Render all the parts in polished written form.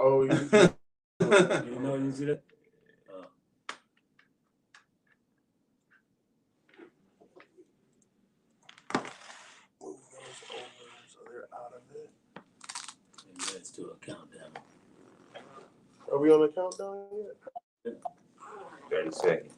Oh, you know you see that? Move those over so they're out of it. And let's do a countdown. Are we on the countdown yet? 30 seconds.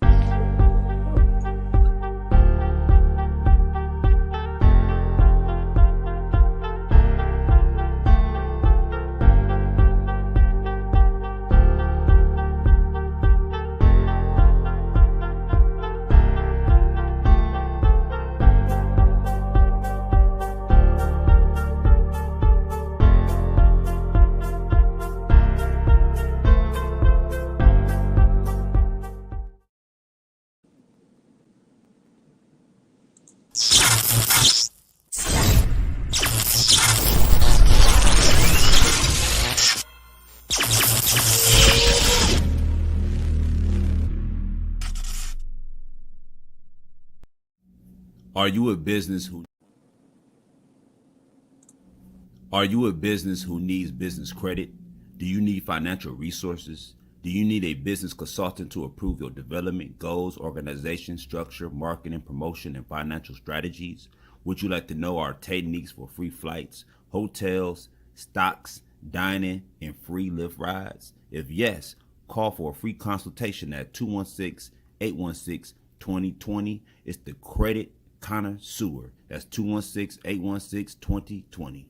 Are you a business who needs business credit? Do you need financial resources? Do you need a business consultant to approve your development, goals, organization, structure, marketing, promotion, and financial strategies? Would you like to know our techniques for free flights, hotels, stocks, dining, and free Lyft rides? If yes, call for a free consultation at 216-816-2020. It's the Credit Connoisseur. That's 216-816-2020.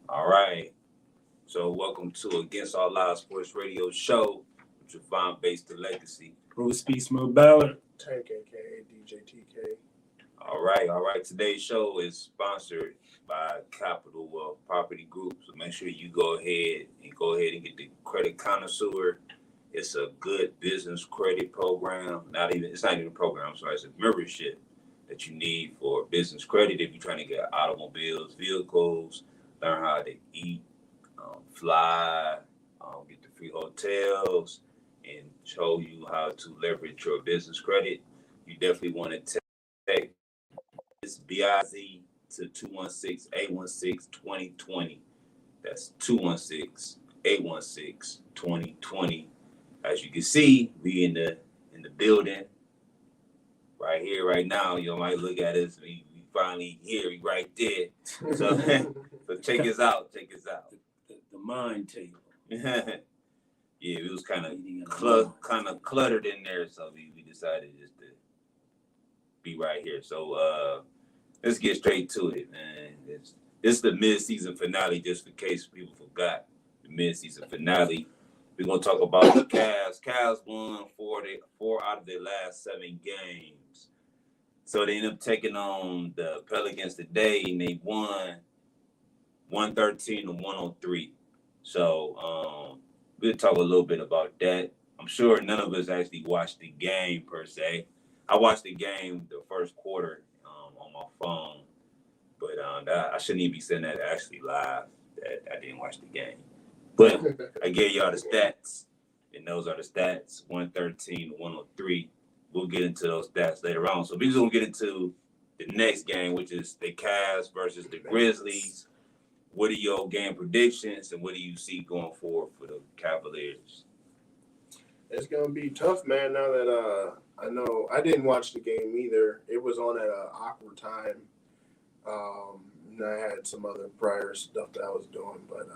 All right. So welcome to Against All Live Sports Radio Show with Javon Based the Legacy. Bruce Speaks from Ballard. Tank, a.k.a. DJ TK. All right. Today's show is sponsored by Capital Wealth Property Group. So make sure you go ahead and get the Credit Connoisseur. It's a good business credit program. It's not even a program. I'm sorry. It's a membership that you need for business credit if you're trying to get automobiles, vehicles, learn how to eat, fly, get the free hotels, and show you how to leverage your business credit. You definitely want to text this BIZ to 216-816-2020. That's 216-816-2020. As you can see, we in the building right here, right now. You might look at us. We finally here, we right there. So, so check us out. The mind table. Yeah, it was kind of cluttered in there, so we decided just to be right here. So let's get straight to it, man. It's the mid-season finale, just in case people forgot the mid-season finale. We're gonna talk about the Cavs. Cavs won 4 out of their last 7 games. So they ended up taking on the Pelicans today, and they won 113-103. So we'll talk a little bit about that. I'm sure none of us actually watched the game per se. I watched the game the first quarter on my phone, but I shouldn't even be saying that actually live. That I didn't watch the game. But I gave y'all the stats, and those are the stats, 113-103. We'll get into those stats later on. So we're just going to get into the next game, which is the Cavs versus the Grizzlies. What are your game predictions, and what do you see going forward for the Cavaliers? It's going to be tough, man, now that I know I didn't watch the game either. It was on at an awkward time. And I had some other prior stuff that I was doing, but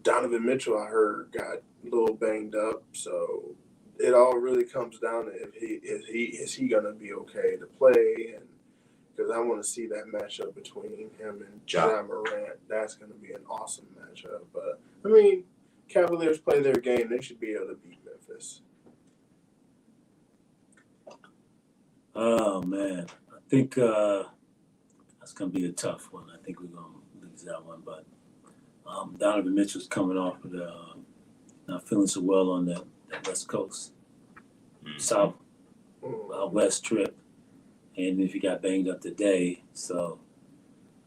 Donovan Mitchell, I heard, got a little banged up, so it all really comes down to is he gonna be okay to play, and because I want to see that matchup between him and Ja Morant. That's gonna be an awesome matchup. But I mean, Cavaliers play their game; they should be able to beat Memphis. Oh man, I think that's gonna be a tough one. I think we're gonna lose that one, but. Donovan Mitchell's coming off with not feeling so well on that West Coast, West trip, and if he got banged up today, so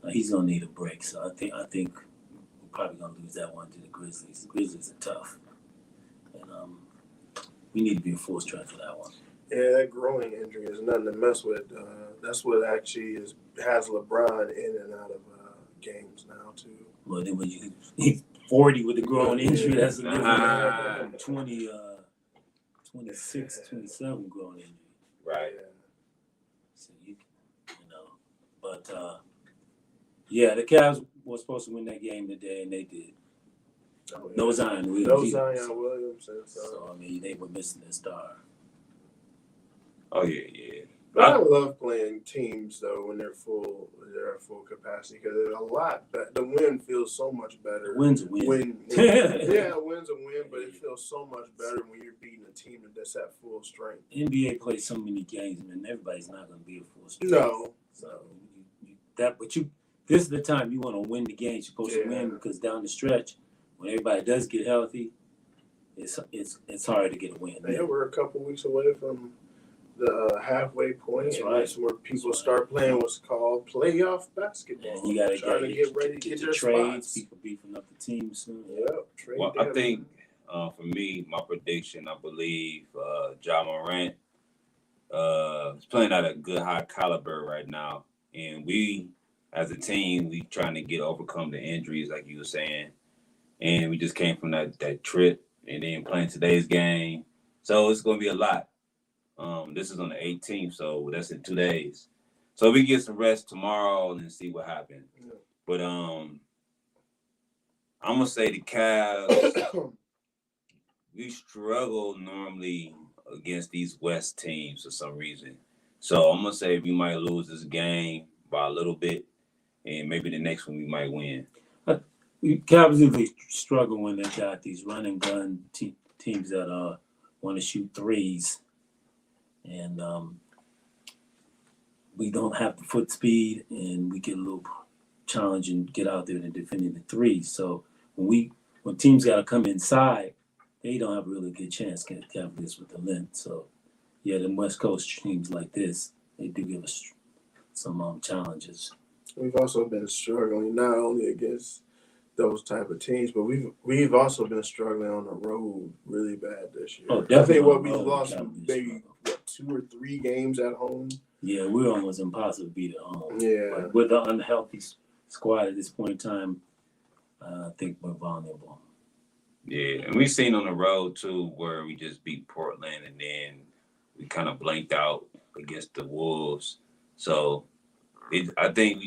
he's gonna need a break. So I think we're probably gonna lose that one to the Grizzlies. The Grizzlies are tough, and we need to be a full strength for that one. Yeah, that growing injury is nothing to mess with. That's what actually has LeBron in and out of games now too. Well, then when he's 40 with a growing injury, that's a different 26, 27 growing injury. Right. So but the Cavs were supposed to win that game today, and they did. Oh, yeah. No Zion Williams. No Zion Williams. So I mean, they were missing their star. Oh yeah. But I love playing teams though when they're at full capacity because it's a lot. The win feels so much better. Win's a win. A win's a win, but it feels so much better when you're beating a team that's at full strength. NBA plays so many games, man. Everybody's not going to be at full strength. No. So this is the time you want to win the game. You're supposed to win because down the stretch, when everybody does get healthy, it's hard to get a win. Yeah, we're a couple weeks away from the halfway point. That's right. That's where people start playing what's called playoff basketball. And you got to get ready to get their trades. spots. People beefing up the team soon. Trade. Well, I think for me, my prediction, I believe Ja Morant is playing at a good high caliber right now, and we as a team we trying to overcome the injuries like you were saying, and we just came from that trip and then playing today's game, so it's going to be a lot. This is on the 18th, so that's in 2 days. So we get some rest tomorrow and then see what happens. Yeah. But I'm gonna say the Cavs. We struggle normally against these West teams for some reason. So I'm gonna say we might lose this game by a little bit, and maybe the next one we might win. Cavs usually struggle when they got these run and gun teams that want to shoot threes. And we don't have the foot speed, and we get a little challenge and get out there and defending the three. So when teams got to come inside, they don't have a really good chance against Cavaliers with the length. So the West Coast teams like this, they do give us some challenges. We've also been struggling not only against those type of teams, but we've also been struggling on the road really bad this year. Oh, definitely. I think we've lost maybe 2 or 3 games at home. Yeah, we're almost impossible to beat at home. Yeah. But with the unhealthy squad at this point in time, I think we're vulnerable. Yeah, and we've seen on the road too where we just beat Portland and then we kind of blanked out against the Wolves. So I think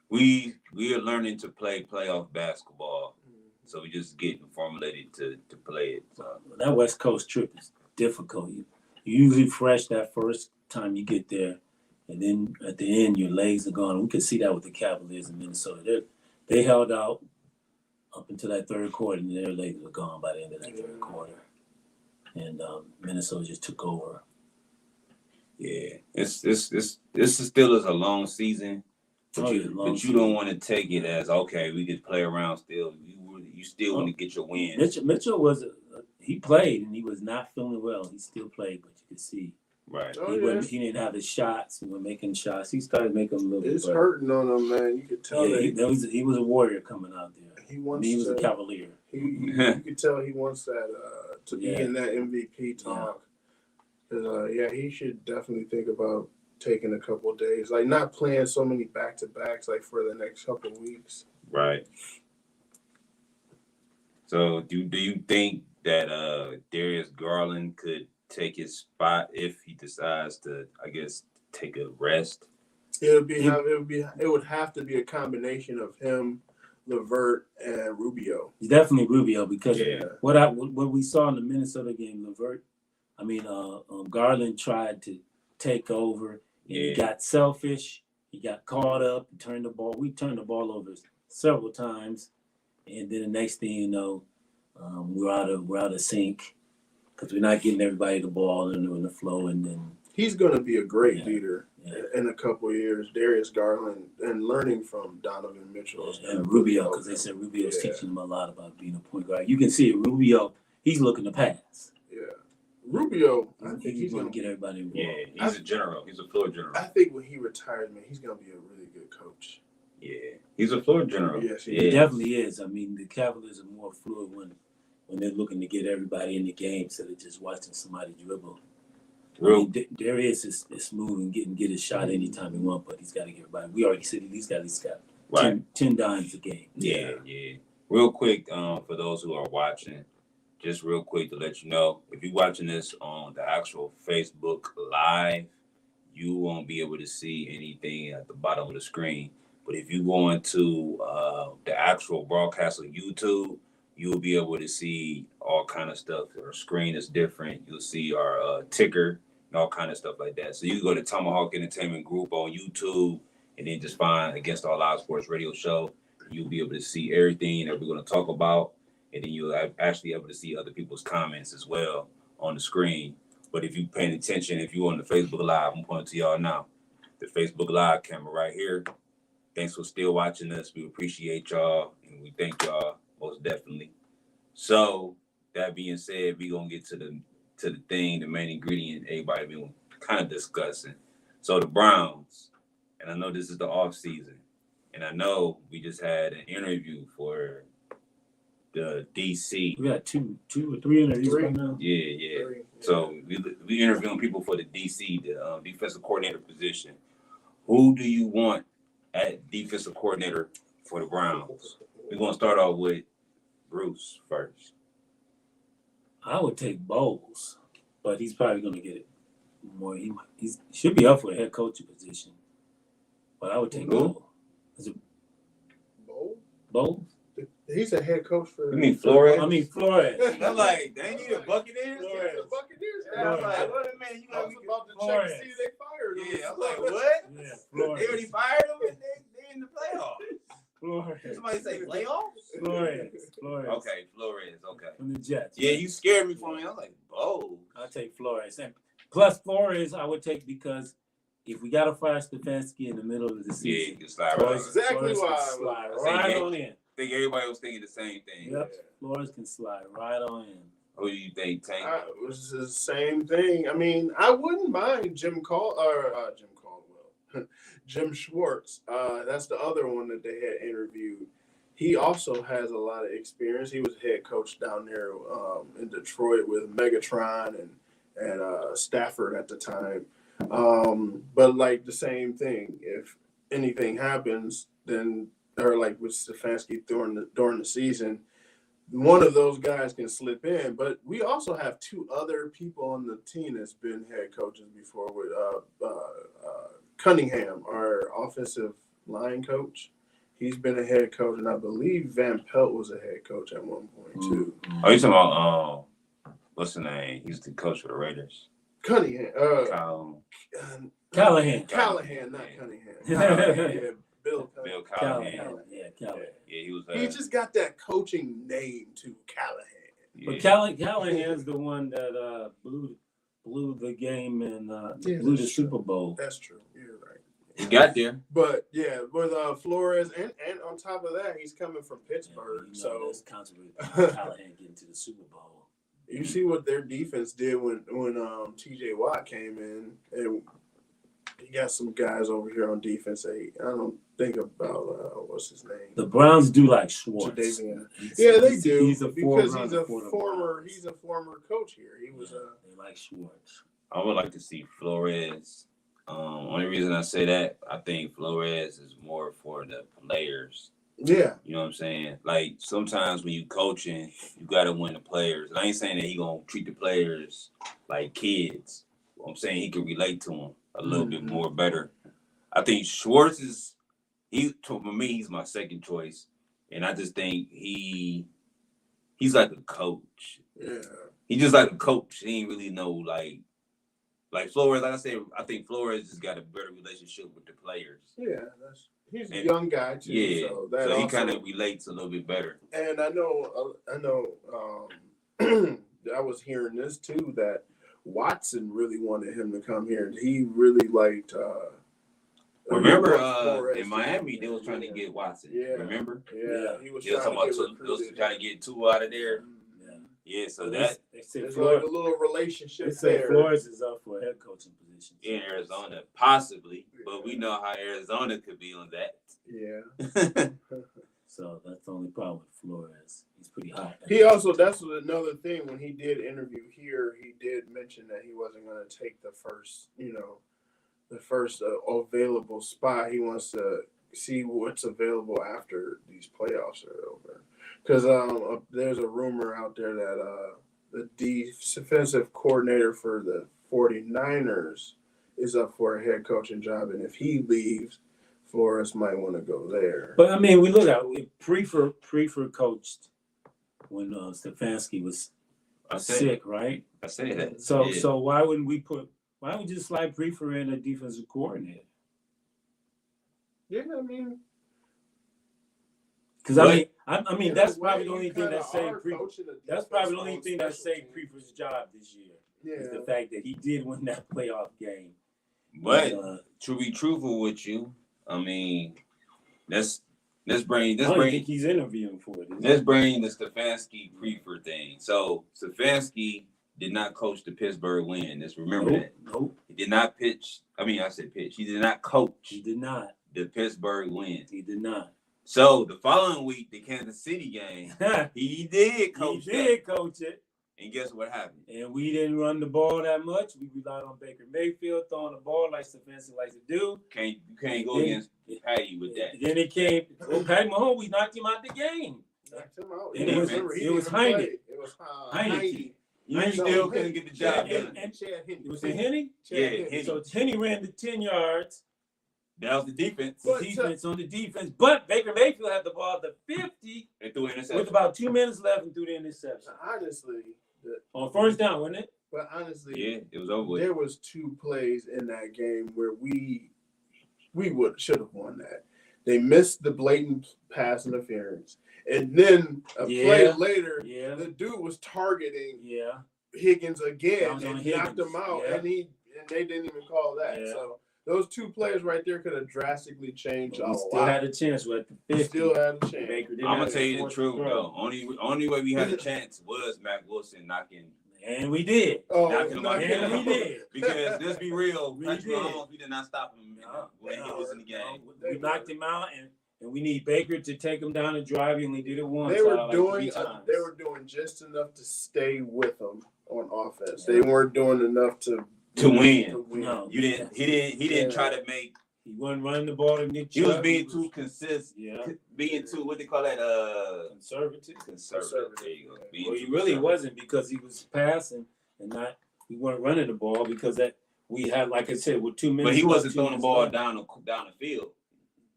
we are learning to play playoff basketball. So we just getting formulated to play it. So that West Coast trip is difficult. You usually fresh that first time you get there, and then at the end your legs are gone. We could see that with the Cavaliers in Minnesota. They held out up until that third quarter, and their legs were gone by the end of that third quarter. And Minnesota just took over. Yeah, this still is a long season, but you don't want to take it as okay. We could play around still. You still want to get your win. Mitchell was he played and he was not feeling well. He still played, but you could see. Right. He didn't have his shots. He was making shots. He started making them a little bit. It's hurting on him, man. You could tell. Yeah, he was a warrior coming out there. He was a Cavalier. You could tell he wants that to be in that MVP talk. He should definitely think about taking a couple of days, like not playing so many back-to-backs, like for the next couple of weeks. Right. So, do you think that Darius Garland could take his spot if he decides to, I guess, take a rest? It would have to be a combination of him, LeVert, and Rubio. Definitely Rubio, because what we saw in the Minnesota game, Garland tried to take over, and he got selfish. He got caught up and turned the ball. We turned the ball over several times, and then the next thing you know, we're out of sync because we're not getting everybody the ball in the flow. And then he's going to be a great leader in a couple of years, Darius Garland, and learning from Donovan Mitchell and Rubio, because they said Rubio's teaching him a lot about being a point guard. You can see it. Rubio, he's looking to pass. Yeah. Rubio, I think he's going to get everybody involved. Yeah, he's a general. He's a floor general. I think when he retires, man, he's going to be a really good coach. Yeah, he's a floor general. Yes, he definitely is. The Cavaliers are more fluid when they're looking to get everybody in the game instead of just watching somebody dribble. Darius is smooth and get his shot anytime he wants, but he's got to get right. We already said he's got 10 dimes a game. Yeah. Real quick, for those who are watching, just real quick to let you know, if you're watching this on the actual Facebook Live, you won't be able to see anything at the bottom of the screen. But if you go into the actual broadcast on YouTube, you'll be able to see all kind of stuff. Our screen is different. You'll see our ticker and all kind of stuff like that. So you can go to Tomahawk Entertainment Group on YouTube and then just find Against All Odds Sports Radio Show. You'll be able to see everything that we're going to talk about. And then you'll actually able to see other people's comments as well on the screen. But if you're paying attention, if you're on the Facebook Live, I'm pointing to y'all now. The Facebook Live camera right here. Thanks for still watching us. We appreciate y'all, and we thank y'all most definitely. So that being said, we're gonna get to the thing, the main ingredient everybody been kind of discussing. So the Browns, and I know this is the off season, and I know we just had an interview for the DC. We got two or three interviews right now. Yeah. So we interviewing people for the DC, the defensive coordinator position. Who do you want at defensive coordinator for the Browns? We're gonna start off with Bruce first. I would take Bowles, but he's probably gonna get it more. He should be up for the head coaching position, but I would take Bowles. Is it Bowles? He's a head coach for. You mean Flores? I mean Flores. I'm like, they need a Buccaneers. Flores. The Buccaneers. Yeah, I'm like, what a man, you I gotta was be about to Flores. check to see if they fired him. Yeah, I'm like, what? Yeah, They Flores. already fired him and they in the playoffs. Flores. Somebody say playoffs? Flores. Okay, Flores, okay. From the Jets. Yeah, you scared me for me. I was like, oh. I'll take Flores. And plus Flores, I would take because if we got to fire Stefanski in the middle of the Yeah, season, you can slide Flores right is exactly why I slide was- right on in. I think everybody was thinking the same thing. Yep, Flores can slide right on in. Who do you think, Tank? It was the same thing. I mean, I wouldn't mind Jim Caldwell, Jim Schwartz. That's the other one that they had interviewed. He also has a lot of experience. He was head coach down there in Detroit with Megatron and Stafford at the time. But like the same thing, if anything happens, then or like with Stefanski during the season, one of those guys can slip in. But we also have two other people on the team that's been head coaches before with Cunningham, our offensive line coach. He's been a head coach, and I believe Van Pelt was a head coach at one point too. Oh, you talking about what's the name? He's the coach for the Raiders. Cunningham, Callahan. Callahan, not Cunningham. Yeah, Bill Callahan. Yeah, Callahan. Yeah, he was. He just got that coaching name too, Callahan. Yeah. But Callahan's the one that blew the game and blew the Super Bowl. That's true. You're right. He got there. But yeah, with Flores and on top of that, he's coming from Pittsburgh. Yeah, so there's controversy about Callahan getting to the Super Bowl. you see what their defense did when TJ Watt came in, and you got some guys over here on defense. I don't think about what's his name. The Browns do like Schwartz. Yeah, they do. He's a because he's a former coach here. He was they like Schwartz. I would like to see Flores. Only reason I say that, I think Flores is more for the players. Yeah. You know what I'm saying? Like, sometimes when you coaching, you got to win the players. And I ain't saying that he going to treat the players like kids. I'm saying he can relate to them a little bit more better. I think Schwartz is, for me, he's my second choice. And I just think he's like a coach. Yeah. He just like a coach. He ain't really know, like Flores, like I said, I think Flores just got a better relationship with the players. Yeah, he's a young guy too. Yeah, so he kind of relates a little bit better. And I know. I was hearing this too, that Watson really wanted him to come here. He really liked. Remember in Miami, they was trying to get Watson. Yeah. Remember? Yeah, he was trying to get two out of there. Yeah, so that there's like a little relationship they say Flores is up for a head coaching position in Arizona, possibly, but we know how Arizona could be on that. Yeah. So that's the only problem with Flores. He's pretty hot. He also, that's another thing. When he did interview here, he did mention that he wasn't going to take the first, available spot. He wants to see what's available after these playoffs are over. Because there's a rumor out there that the defensive coordinator for the 49ers is up for a head coaching job, and if he leaves, Flores might want to go there. But I mean, we look at it. Prefer coached when Stefanski was sick, right? I say that. So why wouldn't we just slide Prefer in a defensive coordinator? Yeah, I mean, because I mean that's probably the only thing that saved Prefer. That's probably the only thing that saved Prefer's job this year. Yeah. Is the fact that he did win that playoff game. But to be truthful with you, I mean, let's bring I don't think he's interviewing for it. Let's bring the Stefanski Prefer thing. So Stefanski did not coach the Pittsburgh win. Let's remember that. Nope. He did not pitch. I mean, I said pitch. He did not coach. He did not. The Pittsburgh win. He did not. So the following week, the Kansas City game, he did coach. He did coach it. And guess what happened? And we didn't run the ball that much. We relied on Baker Mayfield throwing the ball like Stefanski likes to do. You can't go against Patty with that. Then it came. Patty Mahomes, we knocked him out the game. Knocked him out. And it was Heineke. It was Heineke. You still couldn't get the job done. It was it Henny? Yeah, Henny. So Henny ran the 10 yards. That was the defense. On the defense. But Baker Mayfield had the ball at the 50 and threw an interception. with about 2 minutes left and threw the interception. Honestly. On first down, wasn't it? But honestly, yeah, it was over with. There was 2 plays in that game where we should have won that. They missed the blatant pass interference. And then a play later, the dude was targeting Higgins again and knocked him out. And they didn't even call that. Yeah. So those 2 plays right there could have drastically changed a lot. Still had a chance. We're at the 50. Still had a chance. I'm going to tell you the truth, though. Only way we had a chance was Matt Wilson knocking. And we did. Knocking him out. And we did. Because let's be real, we did not stop him when he was in the game. We knocked him out, and we need Baker to take him down and drive. He only did it once. They were doing just enough to stay with him on offense. They weren't doing enough to win. No, he didn't try to make. He wasn't running the ball to Nick Chubb. He was being too consistent. Yeah. Being too, what they call that? Conservative. There you go. Well, he really wasn't, because he was passing and he weren't running the ball, because that we had, like I said, with 2 minutes. But he wasn't throwing the ball down the field.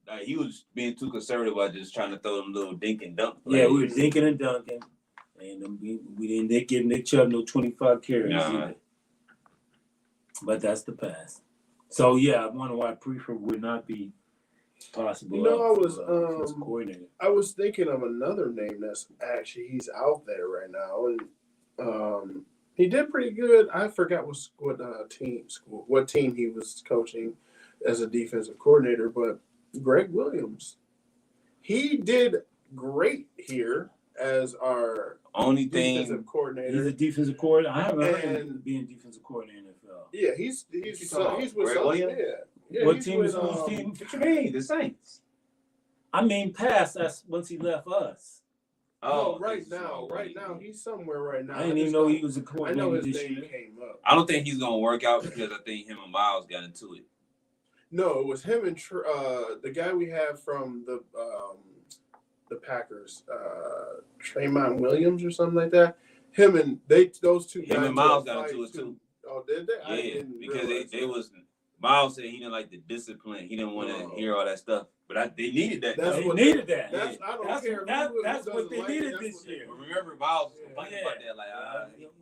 Like, he was being too conservative by just trying to throw them little dink and dunk plays. Yeah, we were dinking and dunking, and we didn't give Nick Chubb no 25 carries. Nah. But that's the past. So yeah, I wonder why Prefer would not be possible. I was thinking of another name that's actually, he's out there right now, and he did pretty good. I forgot what team he was coaching as a defensive coordinator, but Greg Williams, he did great here as our defensive coordinator. He's a defensive coordinator. I haven't heard him being defensive coordinator in the NFL. Yeah, he's with something. Yeah. What team is What you mean? The Saints. I mean, past that's once he left us. Oh, right now, he's somewhere right now. I didn't even know he was a coordinator. I know his name came up. I don't think he's gonna work out, because I think him and Miles got into it. No, it was him and the guy we have from the Packers, Tremont Williams or something like that. Those 2 guys. Him and Miles got into it too. Oh, did they? Yeah, because they was. Miles said he didn't like the discipline. He didn't want to hear all that stuff. But they needed that. They needed that. I don't care. That's what they needed this year. Remember, Miles was complaining about that.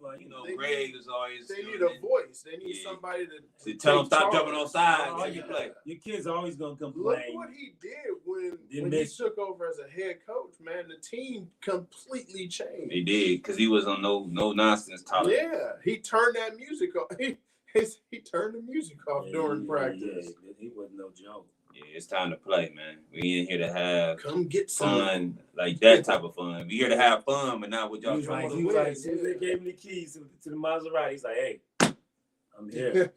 Like, Greg is always. They need a voice. They need somebody to tell them stop jumping on sides. Your kid's always gonna complain. Look what he did when he took over as a head coach. Man, the team completely changed. He did, because he was on no nonsense talk. Yeah, he turned that music off. He turned the music off during practice. Yeah, he wasn't no joke. Yeah, it's time to play, man. We ain't here to have come get fun, like that type of fun. We here to have fun, but not with y'all. He was like, as soon as they gave him the keys to the Maserati, he's like, "Hey, I'm here."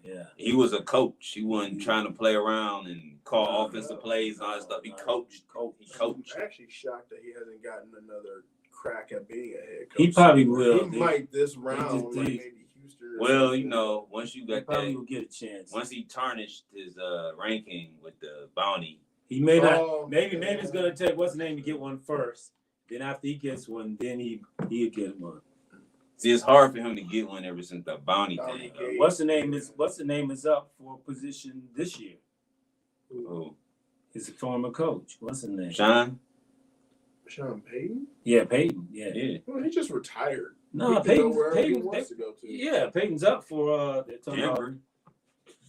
Yeah. He was a coach. He wasn't trying to play around and call offensive plays and all that stuff. He coached. He coached. I'm actually shocked that he hasn't gotten another crack at being a head coach. He probably will. He might this round, just like did. maybe Houston. Well, you know, once you He got probably that, will get a chance. once he tarnished his ranking with the bounty, He may not. Oh, maybe yeah. it's gonna take what's the name to get one first. Then after he gets one, then he'll get one. see, it's hard for him to get one ever since the bounty Bounty thing. gate. What's the name is up for position this year. Oh, He's a former coach. What's his name? Sean? Sean Payton? Yeah, Peyton. Yeah. Yeah. Well, he just retired. No, He can go wherever he Peyton. wants to go to. Yeah, Peyton's up for they're talking about Denver.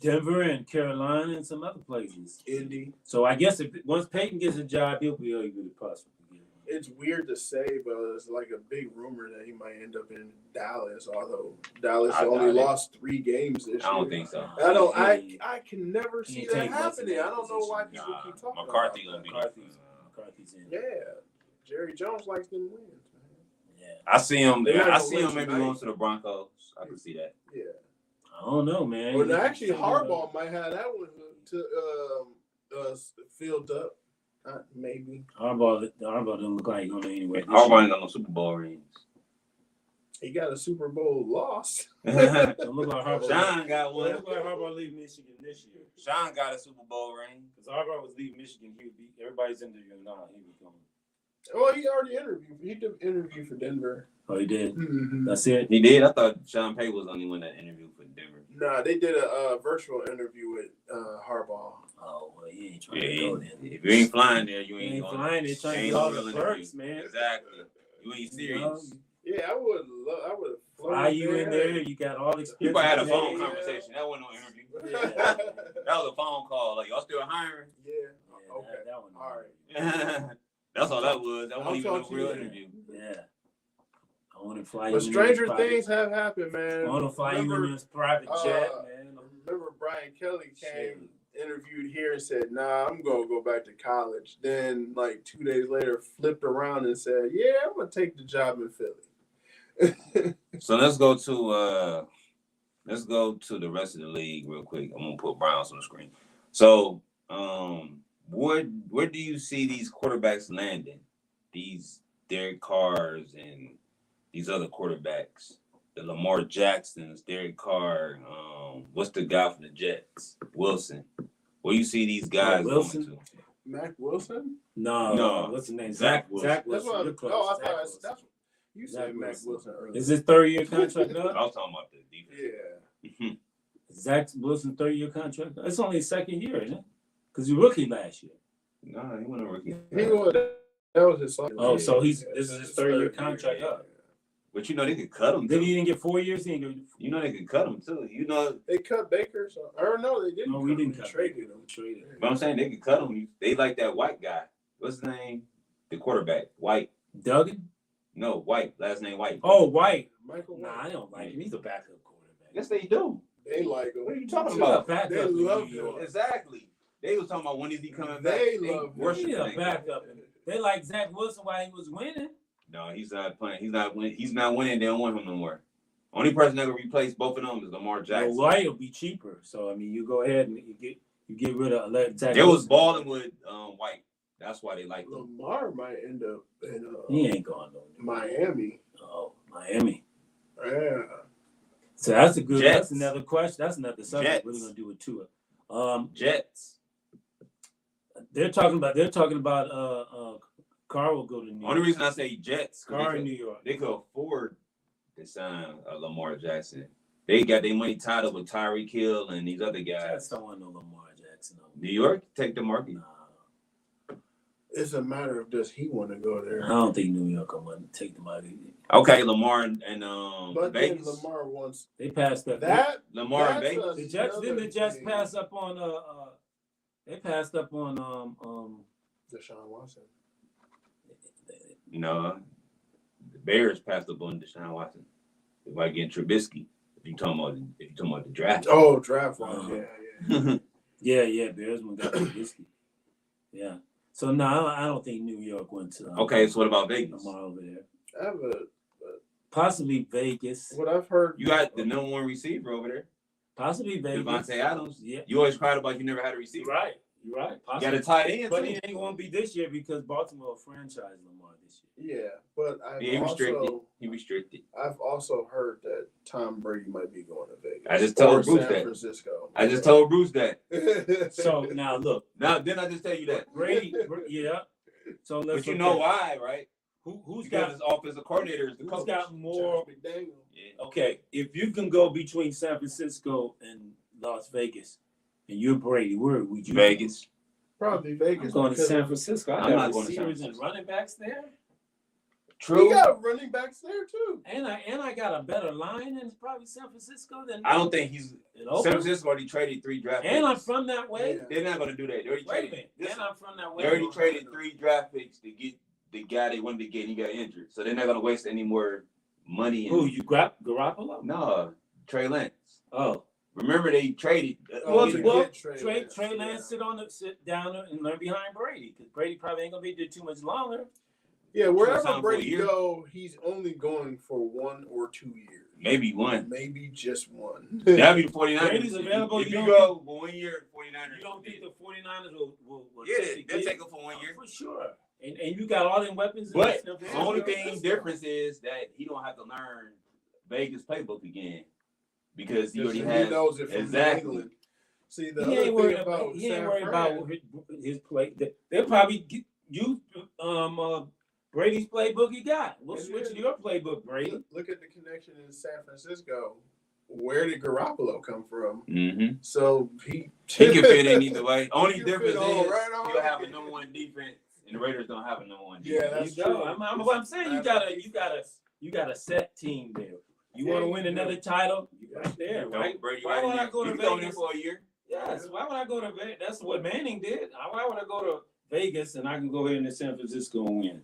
Denver and Carolina and some other places. Indy. So I guess once Peyton gets a job, he'll be able to possibly get one. It's weird to say, but it's like a big rumor that he might end up in Dallas. Although Dallas I only doubt it. lost 3 games this year. I don't think so. I can never He see ain't that taking much of happening. that I don't know why position. people keep talking McCarthy about gonna be McCarthy's in. that. Yeah, Jerry Jones likes them wins, man. Yeah. I see him. They're not I gonna see win him maybe tonight. going to the Broncos. I can see that. Yeah. I don't know, man. Well, actually, Harbaugh might have that one to filled up. Maybe. Harbaugh doesn't look like he's going anywhere. Harbaugh ain't got no Super Bowl rings. He got a Super Bowl loss. Don't look like Harbaugh. Sean got Don't one. look like Harbaugh leave Michigan this year. Sean got a Super Bowl ring. Because Harbaugh was leaving Michigan, he would be everybody's interviewing now. He was going. Well, he already interviewed. He did interview for Denver. Oh, he did. Mm-hmm. That's it. He did. I thought Sean Payton was the only one that interviewed for Denver. Nah, they did a virtual interview with Harbaugh. Oh, well, he ain't trying Yeah, to go then. if you ain't flying there, you He ain't ain't going. flying. They're trying to ain't get all no the real perks, interview. man. Exactly. You ain't serious. Yeah, I would Fly you in there. You got all the You experience. probably had a Yeah. phone conversation. That wasn't no interview. Yeah. That was a phone call. Like, y'all still hiring? Yeah. Yeah, Okay. that one. All right. That's all that was. That I'll wasn't even talk a to real you. interview. Yeah. I want to fly But you stranger in this things have happened, man. I want to fly you in this private jet, man. Remember Brian Kelly came, interviewed here and said, "Nah, I'm gonna go back to college." Then, like 2 days later, flipped around and said, "Yeah, I'm gonna take the job in Philly." So let's go to the rest of the league real quick. I'm gonna put Browns on the screen. So where do you see these quarterbacks landing? These Derek Carrs and these other quarterbacks, the Lamar Jacksons, Derek Carr. What's the guy from the Jets? Wilson. Where you see these guys Wilson? going to? Mac Wilson? No. What's his name? Zach Wilson. Zach That's Wilson. what. You're close. No, I Zach thought Wilson. that's what you Zach said. Mac Wilson. Wilson earlier. Is his 3rd-year contract I up? was talking about the defense. Yeah. Zach Wilson's 3rd-year contract? It's only his 2nd year, isn't it? Because he rookie last year. No, he wasn't a rookie. He was. That was his. Oh, so this is his his 3rd-year third contract year. up. But you know they could cut him Then too. he didn't get 4 years. He didn't get. You know they could cut him too. You know, They cut Baker, or no, they didn't. No, we didn't They cut traded Baker. him. We traded him. but I'm saying they could cut him. They like that white guy. What's his name? The quarterback. White. Duggan? No, White. Last name White. Oh, White. Michael. Nah, White. I don't like him. He's a backup quarterback. Yes, they do. They like him. What are you talking He's a about? backup They in love New York. Exactly. They was talking about when is he coming back. They love him. worship He's a him. backup. They like Zach Wilson while he was winning. No, he's not playing. He's not winning. They don't want him no more. Only person that can replace both of them is Lamar Jackson. Well, White will be cheaper. So I mean, you go ahead and you get rid of Zach They was Wilson. balling with White. That's why they like him. Lamar might end up in He ain't going nowhere. Miami. Oh, Miami. Yeah. So that's a good. Jets. That's another question. That's another subject. Jets. What are you gonna do with Tua? Jets. They're talking about. Carr will go to New York. Only reason I say Jets, Carr in New York. they could afford to sign Lamar Jackson. They got their money tied up with Tyreek Hill and these other Jets guys. don't want no Lamar Jackson. No. New York, take the market. Nah, It's a matter of does he want to go I there? don't think New York will want to take the money. Okay, Lamar and But then Vegas. Lamar wants They passed up. that. Lamar and that's Vegas. The Jets didn't. The Jets thing. pass up on. They passed up on. Deshaun Watson. You know, the Bears passed up on Deshaun Watson. They might get Trubisky. If you talking about the draft. Oh, draft wise, yeah. Yeah. Bears one got Trubisky. Yeah. So no, I don't think New York went to. Okay, so what about Vegas? Lamar over there. I have Possibly Vegas. what I've heard. You got the number one receiver over there. Possibly Vegas. Devontae Adams. Yeah. You always cried about you never had a receiver. You're right. You're right. You Possibly. got a tight end, but too. he ain't gonna be this year because Baltimore franchised Lamar this year. Yeah, but He restricted. I've also heard that Tom Brady might be going to Vegas. I just told or Bruce San that. Francisco. I just told Bruce that. So now look. Now didn't I just tell you that? Brady, yeah. So let's. But you know why, right? Who's Because got his offensive coordinator is the who's coach. got more? Yeah. Okay, if you can go between San Francisco and Las Vegas, and you're Brady, where would you? Vegas. Probably Vegas. I'm going to San Francisco. I I'm got not going to San receivers and running backs there, True. We got running backs there too. and I got a better line in probably San Francisco than I don't think he's. in San Oakland. Francisco already traded 3 draft picks. And I'm from that way. Yeah. They're not going to do that. They already Wait a traded. minute. Listen, And I'm from that way. they already traded 3 draft picks to get the guy they wanted to get, and he got injured. So they're not going to waste any more money. Who you grab Garoppolo? No, Trey Lance. Oh, Remember they traded. well, to well, get Trey Lance sit down and learn behind Brady because Brady probably ain't gonna be there too much longer. Yeah, Signed wherever for a Brady year. go, he's only going for 1 or 2 years. Maybe one. Maybe just one. That'd be the 49ers. Brady's available, If you you don't go for 1 year, 49ers. You don't think the 49ers will Yeah, take the they'll kid? take him for 1 year. For sure. And you got all them weapons. But and the stuff. only thing difference is that he don't have to learn Vegas playbook again because he already has. knows it from exactly. England. See, the He other ain't worried thing about. He ain't San worried Fran, about his play. They'll probably use Brady's playbook. He got. We'll And switch then- to your playbook, Brady. Look at the connection in San Francisco. Where did Garoppolo come from? Mm-hmm. So he He can fit in either way. Only He can difference fit is all right on. you'll have a number 1 defense, and the Raiders don't have a number 1 Yeah, defense. that's There you go. true. I'm saying you got a set team there. You want to win another title? You right there, right? Why would I go to there Vegas? for a year? Yes. Why would I go to Vegas? That's what Manning did. Why would I go to Vegas and I can go here in San Francisco and win?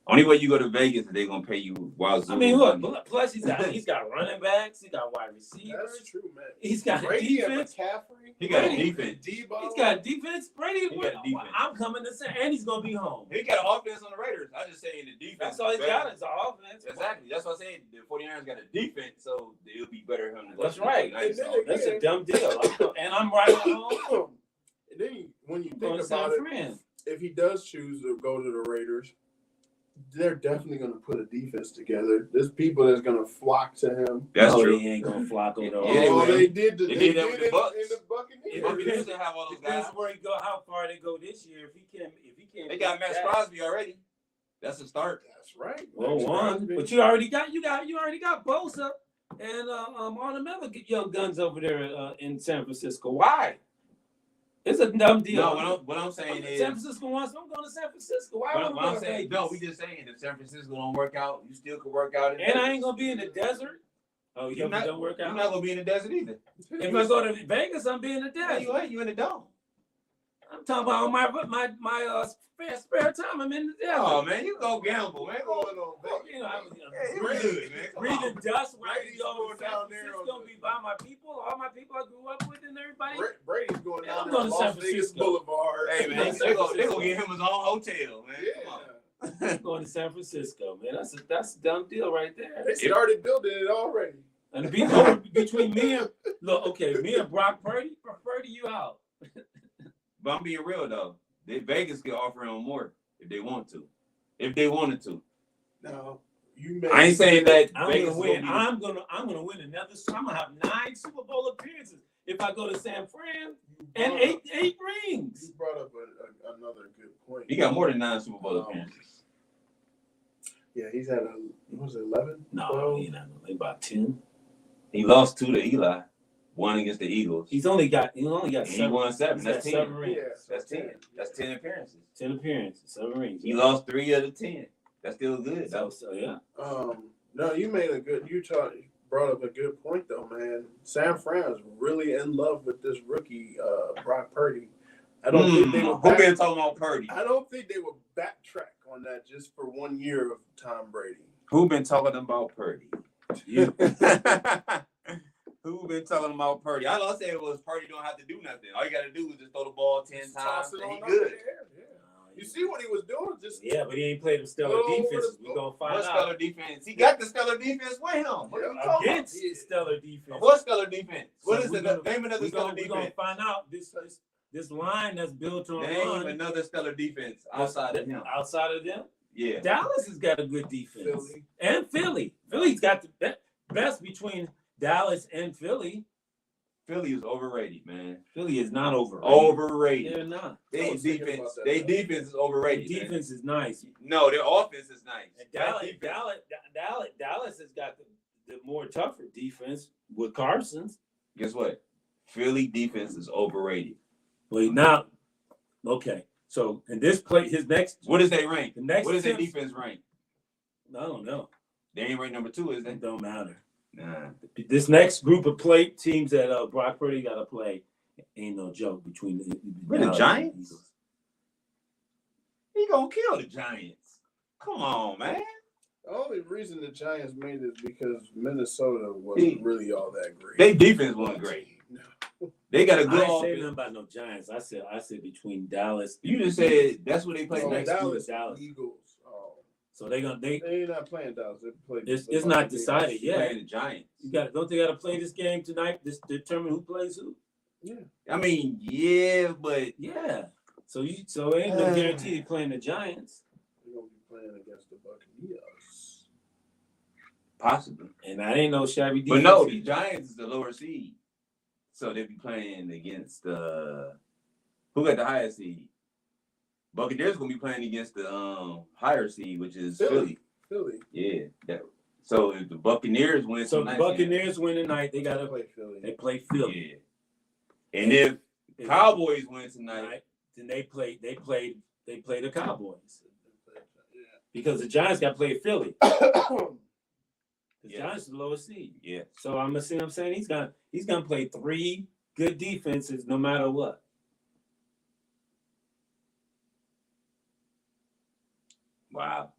Only way you go to Vegas is they're gonna pay you wild. I mean, look. Plus, he's got running backs. He got wide receivers. That's true, man. He's got Brady and defense. McCaffrey. He got a Brady. defense. Debo. He's got defense. Brady. He got defense. I'm coming to say, and he's gonna be home. He got an offense on the Raiders. I just saying the defense. That's all he's got is an offense. Exactly. That's what I'm saying. The 49ers got a defense, so it'll be better than him. That's right. And then That's a again- dumb deal. And I'm right at home. And then when you Going think to about San it, Fran. if he does choose to go to the Raiders, they're definitely going to put a defense together. There's people that's going to flock to him. That's No, true. He ain't gonna flock over. Yeah, they will. they did. They did that with the it Bucks. in the Buccaneers. It Buccaneers didn't have all those Depends guys. where he go, how far they go this year. If he can't. They got Max Crosby already. That's a start. That's right. Well, Max one, Crosby. but you already got Bosa and all them other young guns over there in San Francisco. Why? It's a dumb deal. No, what I'm saying is, San Francisco wants. I'm going to San Francisco. Why would what I I'm go to saying, Vegas? no, we just saying if San Francisco don't work out, you still could work out. And I ain't gonna be in the desert. Oh, you don't work You're out. not gonna be in the desert either. If I go to Vegas, I'm being in the Yeah, desert. you ain't. You in the dome. I'm talking about on my spare time. I'm in the desert. Oh man, you go gamble, man. Go going on Vegas. You know, I was Yeah, you Brady, good, man. Come breathing on. dust when I Brady's go going to San down there Francisco, on the- be by my people, all my people I grew up with, and everybody. Brady's going Yeah, down I'm there going on to Las San Vegas Francisco. Boulevard. Hey man, they gonna get him his own hotel, man. Come on. Yeah. I'm going to San Francisco, man. That's a dumb deal right there. They started building it already. And between me and Brock Purdy, you out. But I'm being real though. Vegas could offer him more if they want to. If they wanted to. No, you may. I ain't saying that I'm Vegas gonna win. be- I'm gonna win another. I'm gonna have 9 Super Bowl appearances if I go to San Fran and eight rings. You brought up another good point. He got more than 9 Super Bowl appearances. Yeah, he's had what was it 11? No, 12? he's not gonna about 10. He lost 2 to Eli. 1 against the Eagles. He's only got And 7. he won 7. He's That's got 10. 7 rings. Yeah, That's 10. That's 10 appearances. 10 appearances, 7 rings. He lost 3 of the 10. That's still good. So yeah. No, you made a good. You brought up a good point though, man. San Fran is really in love with this rookie, Brock Purdy. I don't think they Who would. been talking about Purdy? I don't think they would backtrack on that just for 1 year of Tom Brady. Who been talking about Purdy? You. Who been talking about Purdy? All I said was Purdy don't have to do nothing. All you got to do is just throw the ball 10 times Toss it and he on good. up there, yeah. You see what he was doing? Just Yeah, but he ain't played the stellar Go over defenses. the- We're gonna find What out. stellar defense? He got the stellar defense with him. What are you talking about? Against stellar defense. What stellar defense? What So is we're the gonna- name of another We're stellar gonna defense? find out this line that's built on Name run another stellar defense outside of him. outside of them. Yeah. Dallas has got a good defense. Philly. And Philly. Philly's got the best between Dallas and Philly. Philly is overrated, man. Philly is not overrated. Overrated. They're not. I Their was thinking defense, about that, their though. defense is overrated. Their defense is nice. Man. No, their offense is nice. And That Dallas has got the more tougher defense with Carson's. Guess what? Philly defense is overrated. But now, okay. So in this play, his next. What is their rank? The next What is their attempt- defense rank? I don't know. They ain't ranked number 2, is they? It don't matter. Nah. This next group of play teams that Brock Purdy got to play ain't no joke between the With the Giants? and Eagles. He gonna kill the Giants. Come on, man. The only reason the Giants made it is because Minnesota wasn't really all that great. Their defense wasn't great. No. They got a I good didn't say offense. nothing about no Giants. I said between Dallas. You just said that's what they play Oh, next. Dallas, Dallas. Eagles. Oh, So they're not playing Dallas. They play. It's not decided Yeah, yet. playing the Giants. Don't they got to play this game tonight? This determine who plays who. Yeah. I mean, yeah, but Yeah. So ain't no guarantee they playing the Giants. They're gonna be playing against the Buccaneers. possibly. And that ain't no shabby But defense. no, the Giants is the lower seed, so they'll be playing against who got the highest seed. Buccaneers gonna be playing against the higher seed, which is Philly. Philly. Yeah. So if the Buccaneers win, So the tonight, Buccaneers win tonight. They gotta Play Philly. they play Philly. Yeah. And if Cowboys win tonight, Right? Then they play the Cowboys Yeah. because the Giants got to play Philly. The Yeah. Giants are the lowest seed. yeah. So I'm saying he's gonna play 3 good defenses no matter what. Wow.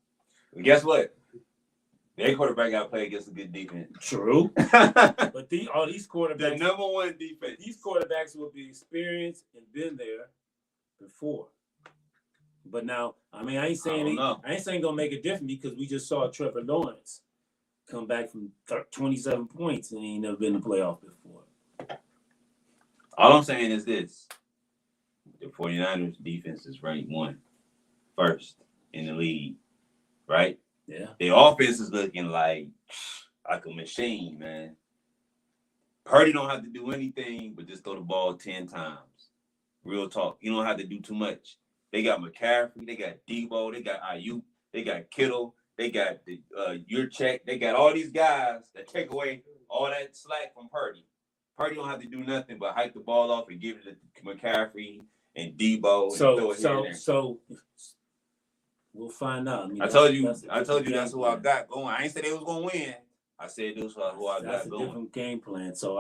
And guess what? Their quarterback got to play against a good defense. True. The But all these quarterbacks, number one defense. these quarterbacks will be experienced and been there before. But now, I mean, I ain't saying gonna make a difference because we just saw Trevor Lawrence come back from 27 points and he ain't never been in the playoff before. All I'm saying is this. The 49ers defense is ranked first in the league, right? Yeah. Their offense is looking like a machine, man. Purdy don't have to do anything but just throw the ball 10 times. Real talk. You don't have to do too much. They got McCaffrey, they got Debo, they got Ayuk, they got Kittle, they got Yurchek. They got all these guys that take away all that slack from Purdy. Purdy don't have to do nothing but hike the ball off and give it to McCaffrey and Debo and throw it here and there. So we'll find out. I mean, I told you that's that's who I got going. I ain't said they was gonna win. I said this was who I That's got a going. different game plan. So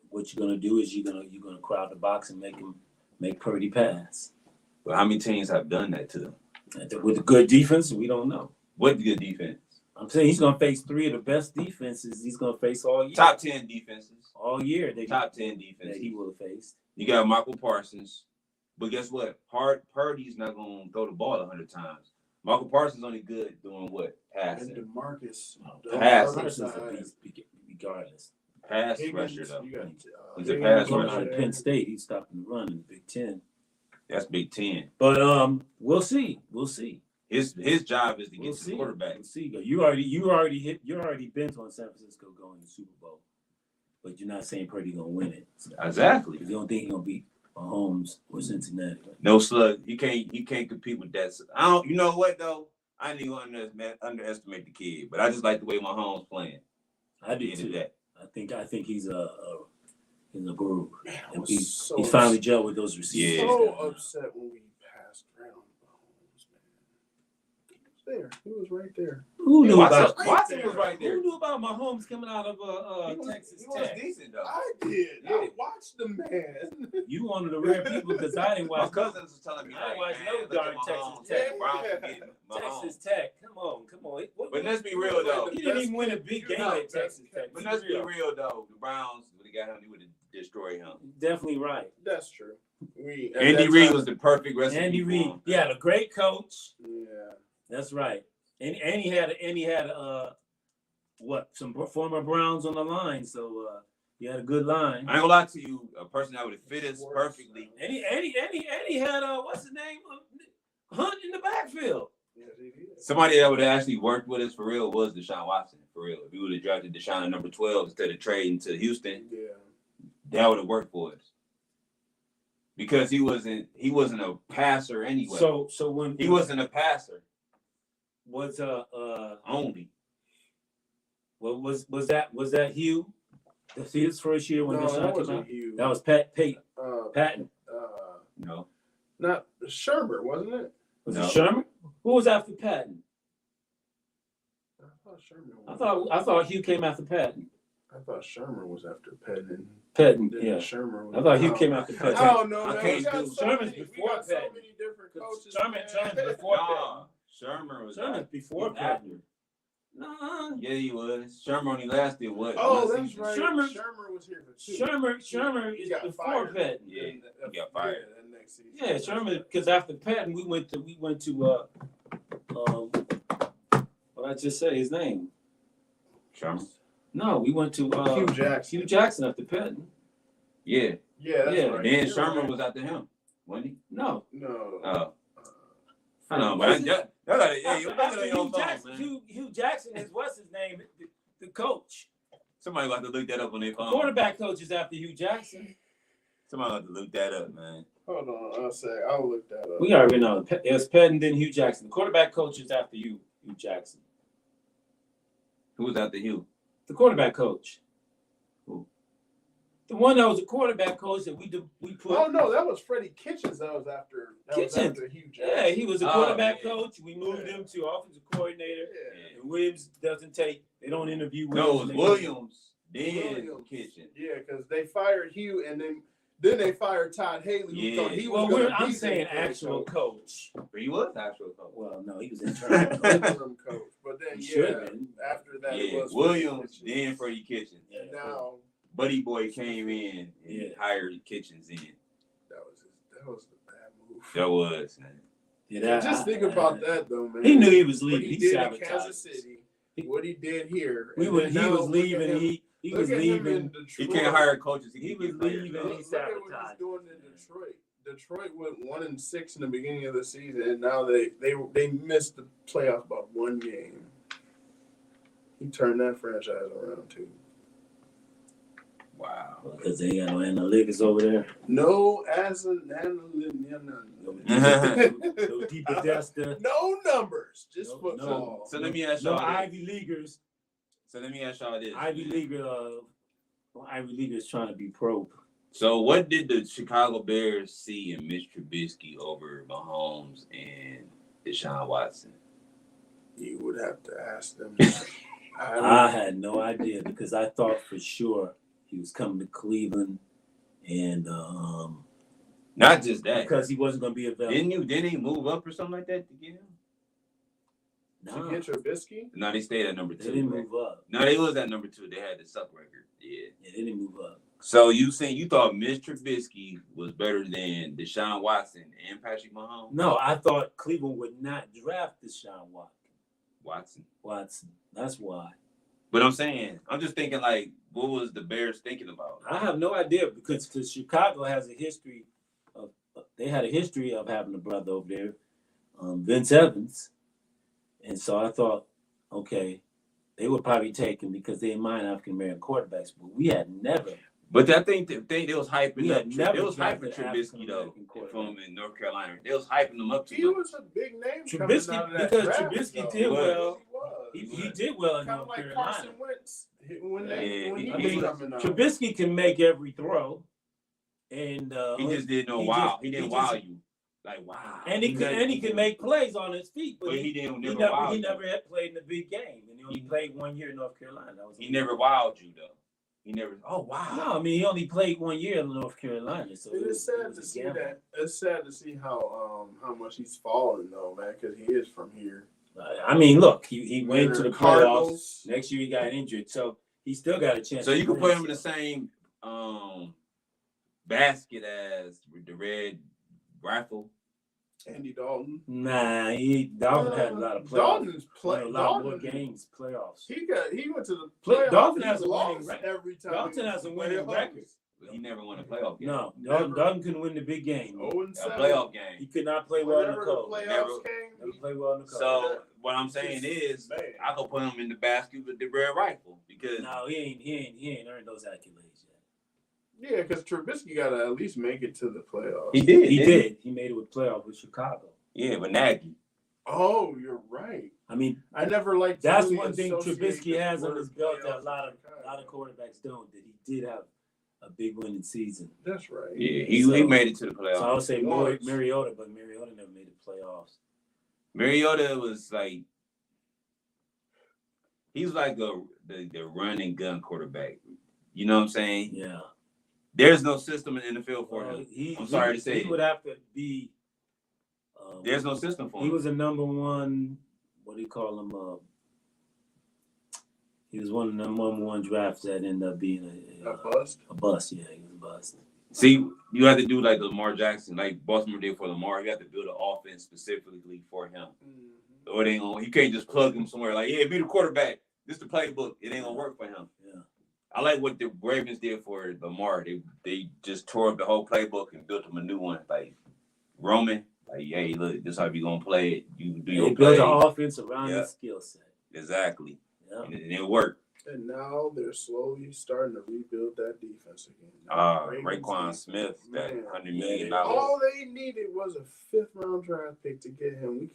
what you're gonna do is you're gonna crowd the box and make Purdy pass. But how many teams have done that to them? With a good defense, we don't know. What good defense? I'm saying he's gonna face 3 of the best defenses he's gonna face all year. Top 10 defenses. All year. Top 10 that defenses. he will have faced. You got Michael Parsons. But guess what? Purdy's not gonna throw the ball 100 times. Michael Parsons only good doing what? Passing. And DeMarcus. Pass. Parsons a beast regardless. Pass Higgins, rusher though. you got, He's a Higgins pass Going rusher. out of Penn State, he's stopping the run in the Big Ten. That's Big Ten. But we'll see. We'll see. His job is to get to the quarterback. We'll see. You already been on San Francisco going to the Super Bowl, but you're not saying Purdy gonna win it. Exactly. You don't think he's gonna beat Mahomes or Cincinnati? Right? No slug. You can't compete with that. I don't. You know what though? I ain't gonna underestimate the kid, but I just like the way Mahomes playing. I do too. That. I think he's a groove. Man, I And was he's so finally gelled with those receivers. Yeah. so upset when we passed around Mahomes, man. He was there. He was right there. Who knew about Watson was right there. Who knew about Mahomes coming out of Texas He was Tech? decent though. I did. Yeah. I watched the man. You one of the rare people because I didn't My watch cousins was telling me, I like, watched man, no look darn at Texas Mahomes. Tech. Browns are getting Mahomes. Texas Tech. Come on. But let's be real though. He didn't even win a big game at Texas Tech. But let's be real though. The Browns would have got him. They would have destroyed him. Definitely right. That's true. Andy Reid was the perfect recipe. Andy for Reid, him. yeah, a great coach. Yeah. That's right. And he had some former Browns on the line, so he had a good line. I ain't gonna lie to you, a person that would fit us perfectly. And he had what's his name? Hunt in the backfield. Yes, he did. Somebody that would have actually worked with us for real was Deshaun Watson. For real, if we would have drafted Deshaun at number 12 instead of trading to Houston, that would have worked for us. Because he wasn't a passer anyway. So when he wasn't a passer, was only. What was that Hugh? His first year when Deshaun came out? Hugh. That was Patton. No. Not Shermer, wasn't it? Was it Sherman? Who was after Patton? I thought Shermer was. I thought Hugh came after Patton. I thought Shermer was after Patton. Patton, Then yeah. Shermer was. I thought Hugh came after Patton. I don't know, I man. can't We got do- so Sherman's many, before we got so Patton. many different coaches. Sherman's man. before Patton. Shermer was Before after. Patton. No. Yeah, he was. Shermer only lasted what? Oh, one that's season? right. Shermer was here for 2. Shermer is got before fired. Patton. Yeah, he got fired. Yeah, that next season. Yeah, Sherman, because after Patton, we went to what I just say his name. Shermer. No, we went to Hugh Jackson. Hugh Jackson after Patton. Yeah. Yeah, that's Yeah. right. Then You're Shermer right. was after him, wasn't he? No. No. Oh. I know, but y'all gotta, yeah, you're After looking on Hugh your Jackson, phone, man. Hugh Jackson is what's his name? The coach. Somebody got to look that up on their phone. Quarterback coach is after Hugh Jackson. Somebody got to look that up, man. Hold on, I'll look that up. We already know. It's Patton, then Hugh Jackson. The quarterback coach is after Hugh Jackson. Who was after Hugh? The quarterback coach. Who? The one that was a quarterback coach that we put. Oh no, that was Freddie Kitchens. That was after Kitchens. Hugh Jackson. Yeah, he was a Oh, quarterback yeah. coach. We moved him to offensive coordinator. Yeah. And Williams doesn't take. They don't interview No, it Williams. was Williams. Then Williams. Kitchen. Yeah, because they fired Hugh, and then they fired Todd Haley. Who Yeah. thought he was Well, gonna I'm be saying their actual coach. He was actual coach. Well, no, he was internal. interim coach. But then He should yeah, have been. after that it Yeah, was Williams, Freddie then Kitchens. Freddie Kitchen. And now Buddy Boy came in and Yeah. hired Kitchens in. that was the bad move. That was, man. Yeah, Just think about that though, man. He knew he was What leaving. he He did in sabotaged. Kansas City. What he did here. He and was then now look at leaving. him- He look was at him in leaving. Detroit. He can't hire coaches. He can was get players, leaving. though. He Look at what he's sabotaged. doing in Detroit. Detroit went 1-6 in the beginning of the season, and now they missed the playoffs by one game. He turned that franchise around too. Wow. Because they ain't got no analytics over there. No as an No deeper duster. no numbers, just No, football. So let me ask No y'all this. Ivy Leaguers. So let me ask y'all this. Ivy Leaguers trying to be pro. So what did the Chicago Bears see in Mitch Trubisky over Mahomes and Deshaun Watson? You would have to ask them. I had no idea because I thought for sure he was coming to Cleveland, and Not just that. because he wasn't going to be available. Didn't he move up or something like that to get him? to No, get Trubisky. No, they stayed at number 2. they didn't right? move up. No, they was at number 2. They had the suck record. Yeah. Yeah, they didn't move up. So you thought Mitch Trubisky was better than Deshaun Watson and Patrick Mahomes? No, I thought Cleveland would not draft Deshaun Watson. That's why. But I'm just thinking like, what was the Bears thinking about? I have no idea because Chicago has a history of having a brother over there, Vince Evans, and so I thought, okay, they would probably take him because they didn't mind African American quarterbacks, but we had never. But I think they was hyping We up. had never They was hyping drafted Trubisky though African-American quarterback. from in North Carolina. They was hyping him up He too much. was a big name Trubisky, coming out of that because draft, Trubisky though. did well. He was. He did well in Kind of North like Carolina. Carson Wentz when Yeah, he he- was coming out. Trubisky can make every throw, and He just didn't know he wow. just- He didn't he wow just- you. Like wow. and he can make plays on his feet, but But he didn't he never never wow he you. never had played in a big game, and he only played 1 year in North Carolina. That was He never wowed you though. He never. Oh wow. No, I mean he only played 1 year in North Carolina, so It's it sad was to a see gamble. that. It's sad to see how much he's fallen though, man, because he is from here. I mean, look, he went to the Cardinals. playoffs. Next year he got injured, so he still got a chance. So you to can win. put him in the same basket as the red rifle. Andy Dalton. Nah, Dalton had a lot of playoffs. A lot more games, playoffs. He went to the playoffs. Dalton has a winning record. Every time. Dalton has a winning record. But he never won a playoff game. No, Dalton couldn't win the big game. A playoff game. He could not play well in the cold. Never play well in the cold. So what I'm saying is, I could put him in the basket with the red rifle because no, he ain't earned those accolades yet. Yeah, because Trubisky got to at least make it to the playoffs. He did. He made it with playoff with Chicago. Yeah, but Nagy. Oh, you're right. I mean, I never liked. That's one thing Trubisky has on his belt that a lot of quarterbacks don't. That he did have a big winning season. That's right. Yeah, he made it to the playoffs. So I would say Mariota, but Mariota never made the playoffs. Mariota was like, he's like the run and gun quarterback. You know what I'm saying? Yeah. There's no system in the NFL for him. I'm sorry to say. He would have to be. There's no system for him. He was a number one. What do you call him? He was one of the number one drafts that ended up being a bust. A bust, yeah, he was a bust. See, you have to do like Lamar Jackson, like Baltimore did for Lamar. You have to build an offense specifically for him. Mm-hmm. Or it ain't gonna. You can't just plug him somewhere like, yeah, be the quarterback. This the playbook. It ain't gonna work for him. Yeah. I like what the Ravens did for Lamar. They just tore up the whole playbook and built him a new one. Like Roman, like, hey, look, this is how you gonna play it. You do your play. Build an offense around his skill set. Exactly. Yeah. And it worked. And now they're slowly starting to rebuild that defense again. Raekwon Smith, that $100 million. All they needed was a 5th round draft pick to get him.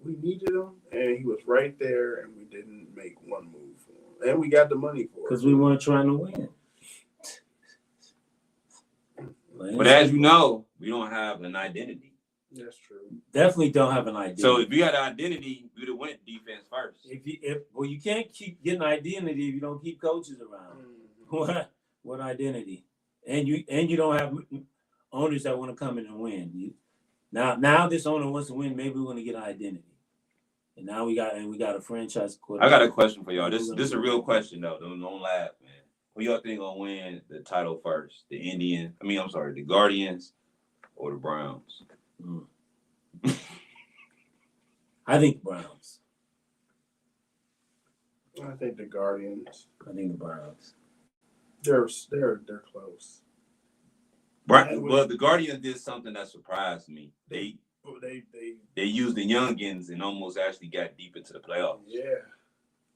We needed him, and he was right there, and we didn't make one move for him. And we got the money for it. Because we weren't trying to win. But as you know, we don't have an identity. That's true. Definitely don't have an identity. So if you had an identity, we'd have went defense first. Well, you can't keep getting identity if you don't keep coaches around. Mm-hmm. What identity? And you don't have owners that want to come in and win. Now this owner wants to win. Maybe we're going to get an identity. And now we got a franchise quarterback. I got a question for y'all. This is a real question though. Don't laugh, man. Who y'all think gonna win the title first? The Guardians or the Browns? I think Browns. I think the Guardians. I think the Browns. They're close. Well, the Guardians did something that surprised me. They used the youngins and almost actually got deep into the playoffs. Yeah.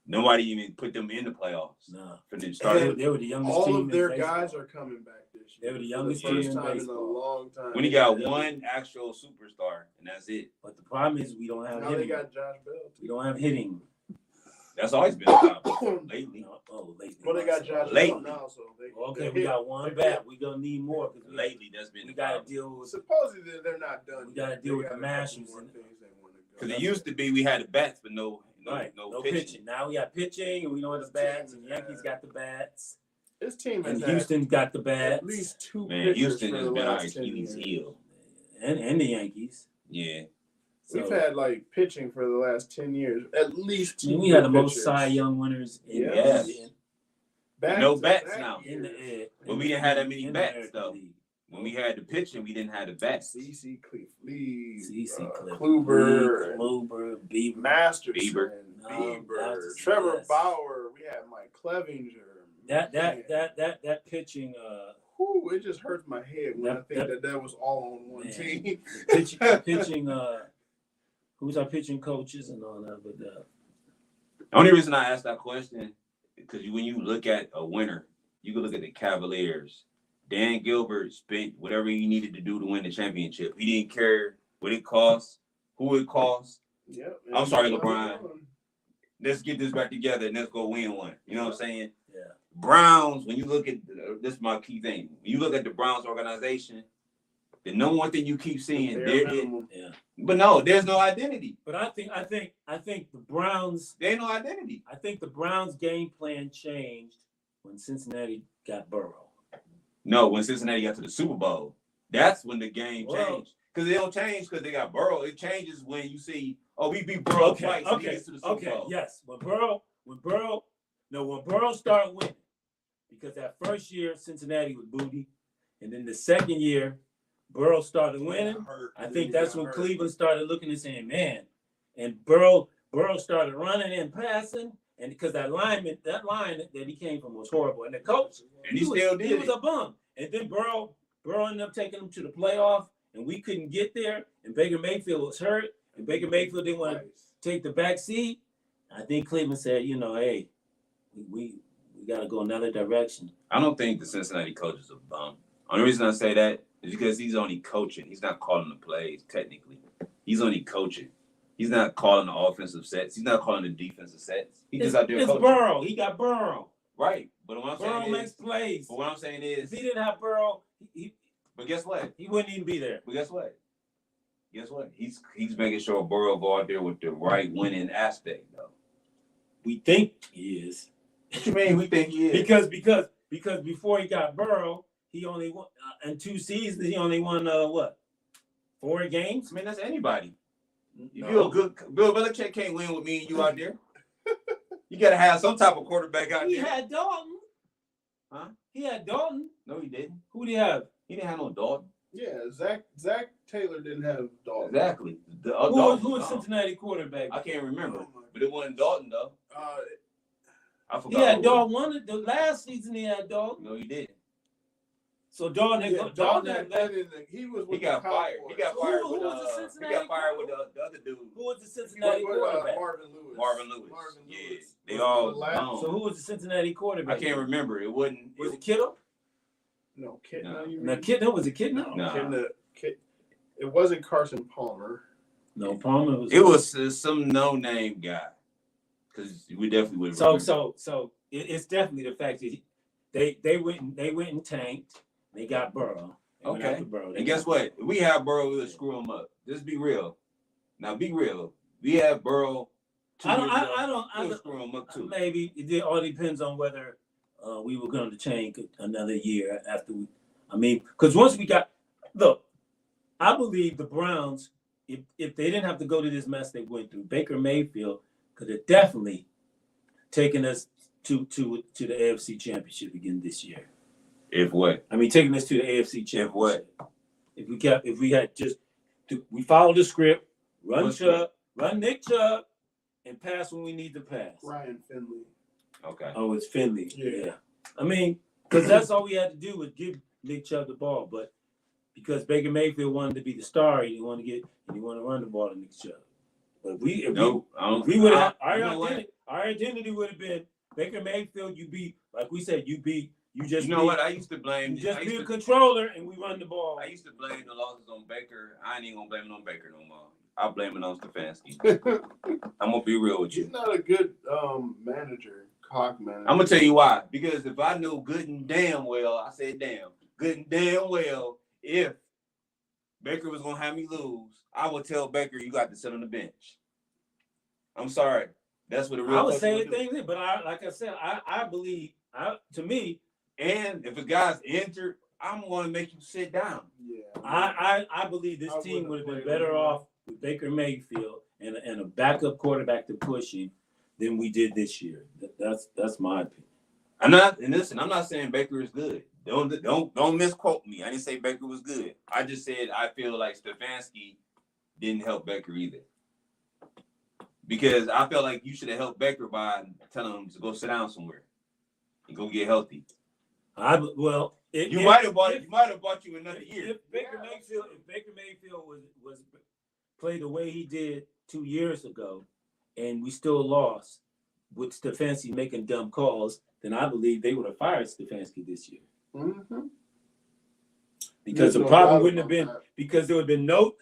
Nobody even put them in the playoffs. No. For the start. They were the youngest team. All of their guys are coming back this year. They were the youngest team in a baseball. long time. When you got one actual superstar, and that's it. But the problem is we don't have now hitting. They got Josh Bell. We don't have hitting. That's always been a problem lately. Lately. Well, they got Josh Bell now, so we got one back. We gonna need more. Lately, that's been. We gotta deal with. Supposedly they're not done. We gotta deal with the Masters. Because it used to be we had the bats, but no pitching. Now we got pitching, and we don't have the bats. And the Yankees got the bats. This team and Houston got the bats. At least 2 Man, Houston has been our Achilles heel. And the Yankees. Yeah. So, we've had pitching for the last 10 years. At least 2. We had the most Cy Young winners in no bats now. But we didn't have that many bats though. When we had the pitching, we didn't have the bats. CC Cleef, Kluber, Bieber, Masterson, Bieber, Trevor Bauer. We had Mike Clevinger. That pitching. It just hurts my head when I think that was all on one team. pitching. Who's our pitching coaches and all that? But the only reason I asked that question because when you look at a winner, you can look at the Cavaliers. Dan Gilbert spent whatever he needed to do to win the championship. He didn't care what it cost, who it cost. Yep. I'm sorry, LeBron. Let's get this back together and let's go win one. You know what I'm saying? Yeah. Browns, when you look at this is my key thing. When you look at the Browns organization, the number one thing you keep seeing but no, there's no identity. But I think the Browns. There ain't no identity. I think the Browns' game plan changed when Cincinnati got Burrow. No, when Cincinnati got to the Super Bowl, that's when the game changed. Because they don't change because they got Burrow. It changes when you see, we beat Burrow twice. Okay. Yes. When Burrow started winning, because that first year Cincinnati was booty, And then the second year, Burrow started winning. Hurt. I think that's when Cleveland started looking and saying, man, and Burrow started running and passing, and because that line that he came from was horrible, and the coach, And he still did he was it. a bum. And then Burrow ended up taking him to the playoff, and we couldn't get there, and Baker Mayfield was hurt, and Baker Mayfield didn't want to take the back seat. I think Cleveland said, hey, we got to go another direction. I don't think the Cincinnati coach is a bum. Only reason I say that is because he's only coaching. He's not calling the plays, technically. He's only coaching. He's not calling the offensive sets. He's not calling the defensive sets. He's just out there coaching. It's Burrow. He got Burrow. Right. But what I'm Burrow saying makes plays. But what I'm saying is, if he didn't have Burrow, but guess what? He wouldn't even be there. But guess what? Guess what? He's making sure Burrow go out there with the right winning aspect, though. We think he is. What you mean we think he is? Because before he got Burrow, he only won in 2 seasons. He only won 4 games. I mean, that's anybody. If No. you're a good Bill Belichick can't win with me and you out there. You got to have some type of quarterback out He there. had Dalton. Huh? He had Dalton. No, he didn't. Who did he have? He didn't have no Dalton. Yeah, Zach Taylor didn't have Dalton. Exactly. Who was Cincinnati quarterback? I can't remember, Oh, my but it wasn't Dalton though. I forgot. He had who it Dalton. The last season he had Dalton. was. No, he didn't. So Dalton had Yeah, Dalton Dalton had he was He with got the fired. Cowboys. He got fired Who with was the he Cincinnati got fired with the other dude. Who was the Cincinnati quarterback? Marvin Lewis. Marvin Lewis. Yeah, Lewis. they Was all the last- gone. So who was the Cincinnati quarterback? I can't remember. It wasn't. Was it Kittle? No, Kid. No. You No, mean? Kittle was it Kittle? No. Kid. It wasn't Carson Palmer. No, Palmer was. It was some no-name guy. Because we definitely would. So it's definitely the fact that they went and tanked. They got Burrow. They went Okay. after Burrow. And guess what? If we have Burrow, we'll screw him up. Just be real. Now be real. We have Burrow. We'll screw him up too. Maybe it all depends on whether we were going to change another year after we. I mean, because once we got look, I believe the Browns, if they didn't have to go to this mess they went through, Baker Mayfield could have definitely taken us to the AFC Championship again this year. If what? I mean, taking us to the AFC Championship. If what? If we had just we followed the script, run What's Chubb, run Nick Chubb, and pass when we need to pass. Ryan Finley. Okay. Oh, it's Finley. Yeah. I mean, because that's all we had to do was give Nick Chubb the ball, but because Baker Mayfield wanted to be the star, he didn't want to run the ball to Nick Chubb. But if we would have our identity would have been Baker Mayfield. You just be a controller, and we run the ball. I used to blame the losses on Baker. I ain't even gonna blame it on Baker no more. I blame it on Stefanski. I'm gonna be real with He's you. not a good clock manager. I'm gonna tell you why. Because if I knew good and damn well, I said good and damn well, if Baker was gonna have me lose, I would tell Baker you got to sit on the bench. I'm sorry. That's what the real. I would say the thing, but I believe, to me, and if a guy's injured, I'm gonna make you sit down. Yeah. I believe this team would have been better off with Baker Mayfield and a backup quarterback to push him than we did this year. That's my opinion. I'm not saying Baker is good. Don't misquote me. I didn't say Baker was good. I just said I feel like Stefanski didn't help Baker either. Because I felt like you should have helped Baker by telling him to go sit down somewhere and go get healthy. You might have bought you another year. If Baker Mayfield was played the way he did 2 years ago, and we still lost with Stefanski making dumb calls, then I believe they would have fired Stefanski this year. Mm-hmm. Because the problem wouldn't have been because there would have been no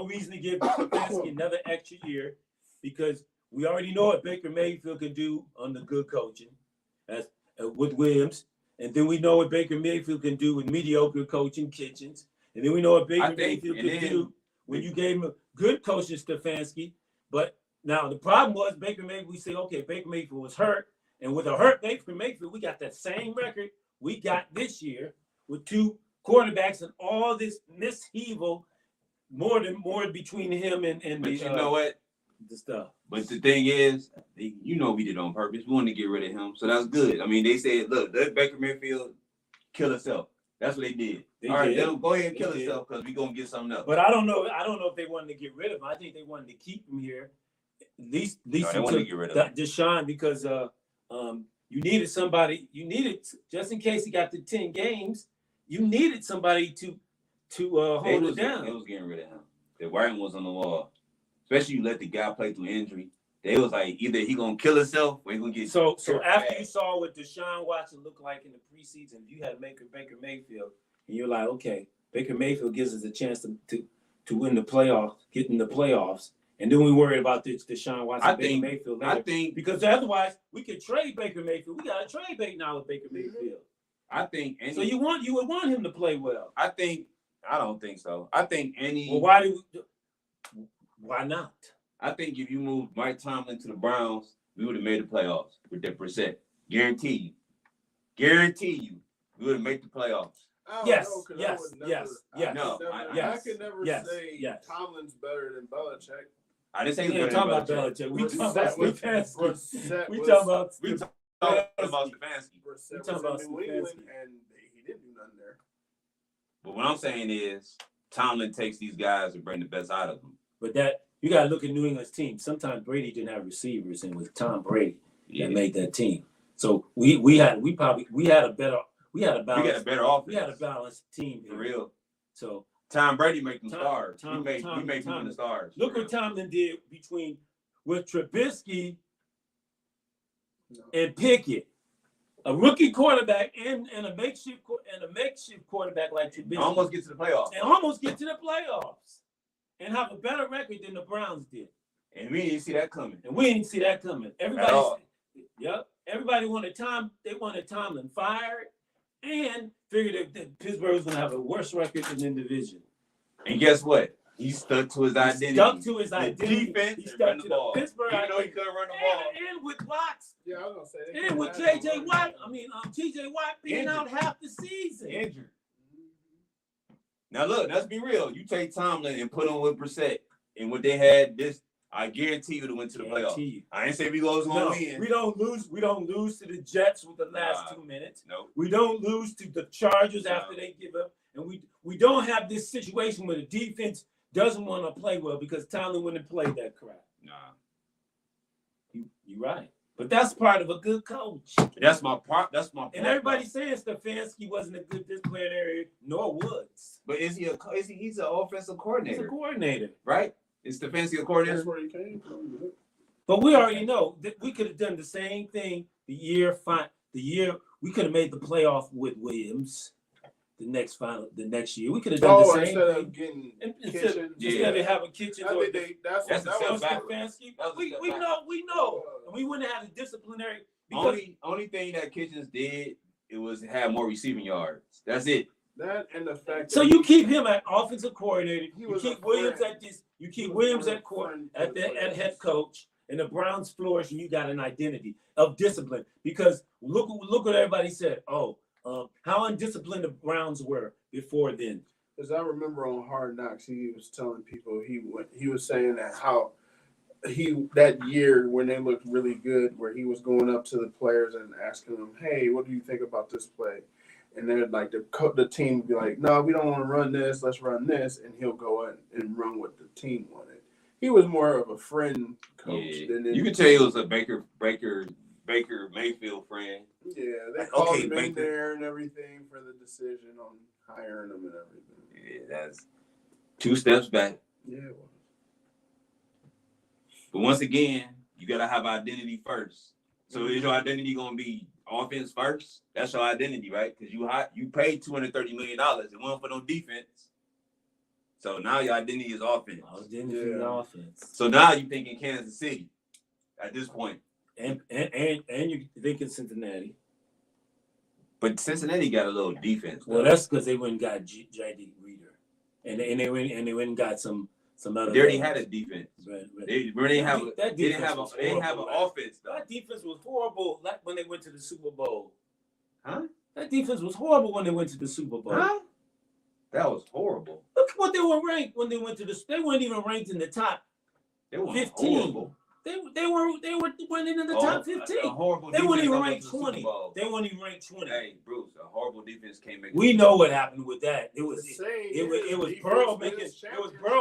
reason to give Stefanski another extra year, because we already know what Baker Mayfield can do under good coaching, as with Williams, and then we know what Baker Mayfield can do with mediocre coaching, Kitchens, and then we know what Baker Mayfield can do when you gave him a good coaching, Stefanski. But now the problem was Baker Mayfield. We say, okay, Baker Mayfield was hurt, and with a hurt Baker Mayfield, we got that same record we got this year with 2 quarterbacks and all this misheaval, more between him and but you know what? The stuff. But the thing is, we did it on purpose. We wanted to get rid of him, so that's good. I mean, they said, look, let Baker Mayfield kill himself. That's what they did. They All right, did. let him go ahead and They kill did. himself because we're gonna get something else. But I don't know if they wanted to get rid of him. I think they wanted to keep him here. At least they wanted to get rid of him. Deshaun, because you needed somebody. You needed, just in case he got to 10 games, you needed somebody to hold it down. They was getting rid of him. The writing was on the wall. Especially you let the guy play through injury. They was like, either he gonna kill himself or he gonna get So after bad. you saw what Deshaun Watson looked like in the preseason, you had Baker Mayfield, and you're like, okay, Baker Mayfield gives us a chance to win the playoffs, get in the playoffs, and then we worry about this Deshaun Watson, Baker Mayfield later. I think because otherwise we could trade Baker Mayfield. We got to trade Baker now with Baker Mayfield. I think So you would want him to play well. I don't think so. I think why not? I think if you moved Mike Tomlin to the Browns, we would have made the playoffs with that percent. Guarantee you, we would have made the playoffs. Yes. I could never say Tomlin's better than Belichick. I didn't say he was was talking better about than Belichick. We talking about Stefanski. We talking about New England, and he didn't do nothing there. But what I'm saying is, Tomlin takes these guys and bring the best out of them. But that you got to look at New England's team. Sometimes Brady didn't have receivers, and with Tom Brady that made that team. So we had a better offense. We had a balanced team for real. So Tom Brady made them stars. We made them the stars. Look what Tomlin did with Trubisky and Pickett, a rookie quarterback and a makeshift quarterback like Trubisky. Almost get to the playoffs. And have a better record than the Browns did. And we didn't see that coming. Everybody wanted Tomlin fired and figured that Pittsburgh was going to have a worse record in the division. And guess what? He stuck to his identity. The defense. He stuck to the Pittsburgh identity. Even though he couldn't run the ball. And with blocks. Yeah, I was going to say. And with J.J. Watt. T.J. Watt being out half the season. Injured. Now look, let's be real. You take Tomlin and put him with Brissett, and what they had, I guarantee you to win to the playoffs. I ain't say we was gonna win. We don't lose to the Jets with the last 2 minutes. No. We don't lose to the Chargers after they give up, and we don't have this situation where the defense doesn't want to play well because Tomlin wouldn't play that crap. Nah. You're right. But that's part of a good coach. That's my part. And everybody's saying Stefanski wasn't a good disciplinary, nor Woods. But he's an offensive coordinator. He's a coordinator, right? Is Stefanski a coordinator? That's where he came from. But we already know that we could have done the same thing the year we could have made the playoff with Williams. The next year we could have done the same instead thing. Of getting Instead of having Kitchens or that's Stefanski. We know, and we wouldn't have had a disciplinary. Only thing that Kitchens did was have more receiving yards. That's it. That and the fact. So you keep him at offensive coordinator. You keep Williams at this. You keep Williams at head coach, and the Browns flourish, and you got an identity of discipline. Because look what everybody said. How undisciplined the Browns were before then. Because I remember on Hard Knocks, he was telling people he was saying that how that year when they looked really good, where he was going up to the players and asking them, "Hey, what do you think about this play?" And they're like the team would be like, "No, we don't want to run this. Let's run this," and he'll go in and run what the team wanted. He was more of a friend coach than you could tell he was a Baker Mayfield friend. Yeah, they called him in there and everything for the decision on hiring him and everything. Yeah, that's 2 steps back. Yeah, it was. But once again, you gotta have identity first. So is your identity gonna be offense first? That's your identity, right? Because you paid $230 million. It wasn't for no defense. So now your identity is offense. Offense. So now you thinking Kansas City at this point. And you thinking Cincinnati. But Cincinnati got a little defense. Well, that's because they went and got J.D. Reader, and they went and got some other. They already had a defense. Right. They didn't have an offense though. That defense was horrible. Like when they went to the Super Bowl. Huh? That defense was horrible when they went to the Super Bowl. Huh? That was horrible. Look what they were ranked when they went to the. They weren't even ranked in the top. They were 15. horrible. They went into the top 15. They weren't even ranked 20. They weren't even ranked 20. Hey, Bruce, a horrible defense can't make. We know what happened with that. It was Burrow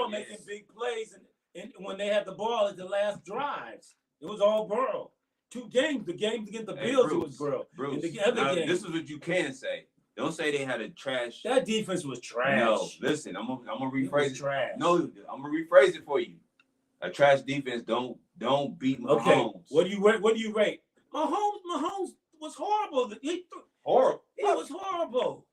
making big plays, and when they had the ball at the last drives, it was all Burrow. 2 games. The games against the Bills, it was Burrow. Bruce, the other game, this is what you can say. Don't say they had a trash. That defense was trash. No, listen, I'm gonna rephrase it. Trash. No, I'm gonna rephrase it for you. A trash defense don't beat Mahomes. Okay, what do you rate? Mahomes was horrible. Horrible. He was horrible.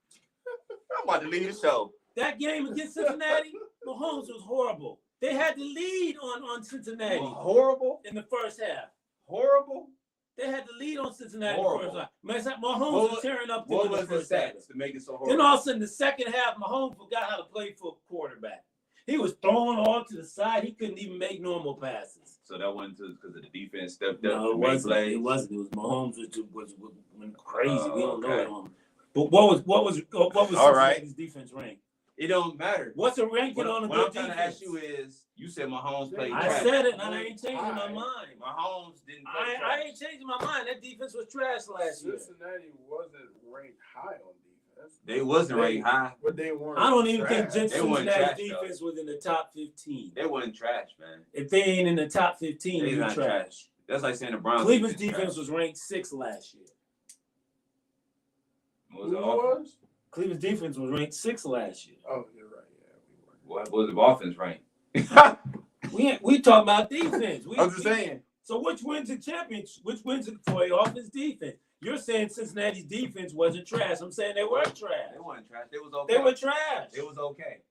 I'm about to leave the show. That game against Cincinnati, Mahomes was horrible. They had the lead on Cincinnati. Horrible in the first half. Horrible. They had the lead on Cincinnati Horrible. in the first half. Mahomes was tearing up what in the was first the half. stats to make it so horrible? Then all of a sudden, the second half, Mahomes forgot how to play for a quarterback. He was throwing all to the side. He couldn't even make normal passes. So that wasn't because of the defense stepped up. No, it wasn't. Plays. It wasn't. It was Mahomes was went crazy. We don't know it on. But what was Cincinnati's defense rank? It don't matter. What's the ranking on a good defense? What I'm trying to ask you is, you said Mahomes played I trash. said it, and I ain't changing my mind. Mahomes didn't play I ain't changing my mind. That defense was trash last year. Cincinnati wasn't ranked high on defense. They wasn't ranked high. But they weren't. I don't even think They weren't Cincinnati's trash, defense was in the top 15. They wasn't trash, man. If they ain't in the top 15, They they're not trash. That's like saying the Browns. Cleveland's defense was ranked 6th last year. What was it? Cleveland's defense was ranked 6th last year. Oh, you're right. Yeah, we were. What was the offense ranked? We talking about defense. I'm just saying. So which wins the championship? Which wins it for your offense defense? You're saying Cincinnati's defense wasn't trash. I'm saying they were trash. They weren't trash. They was okay. They were trash. It was okay.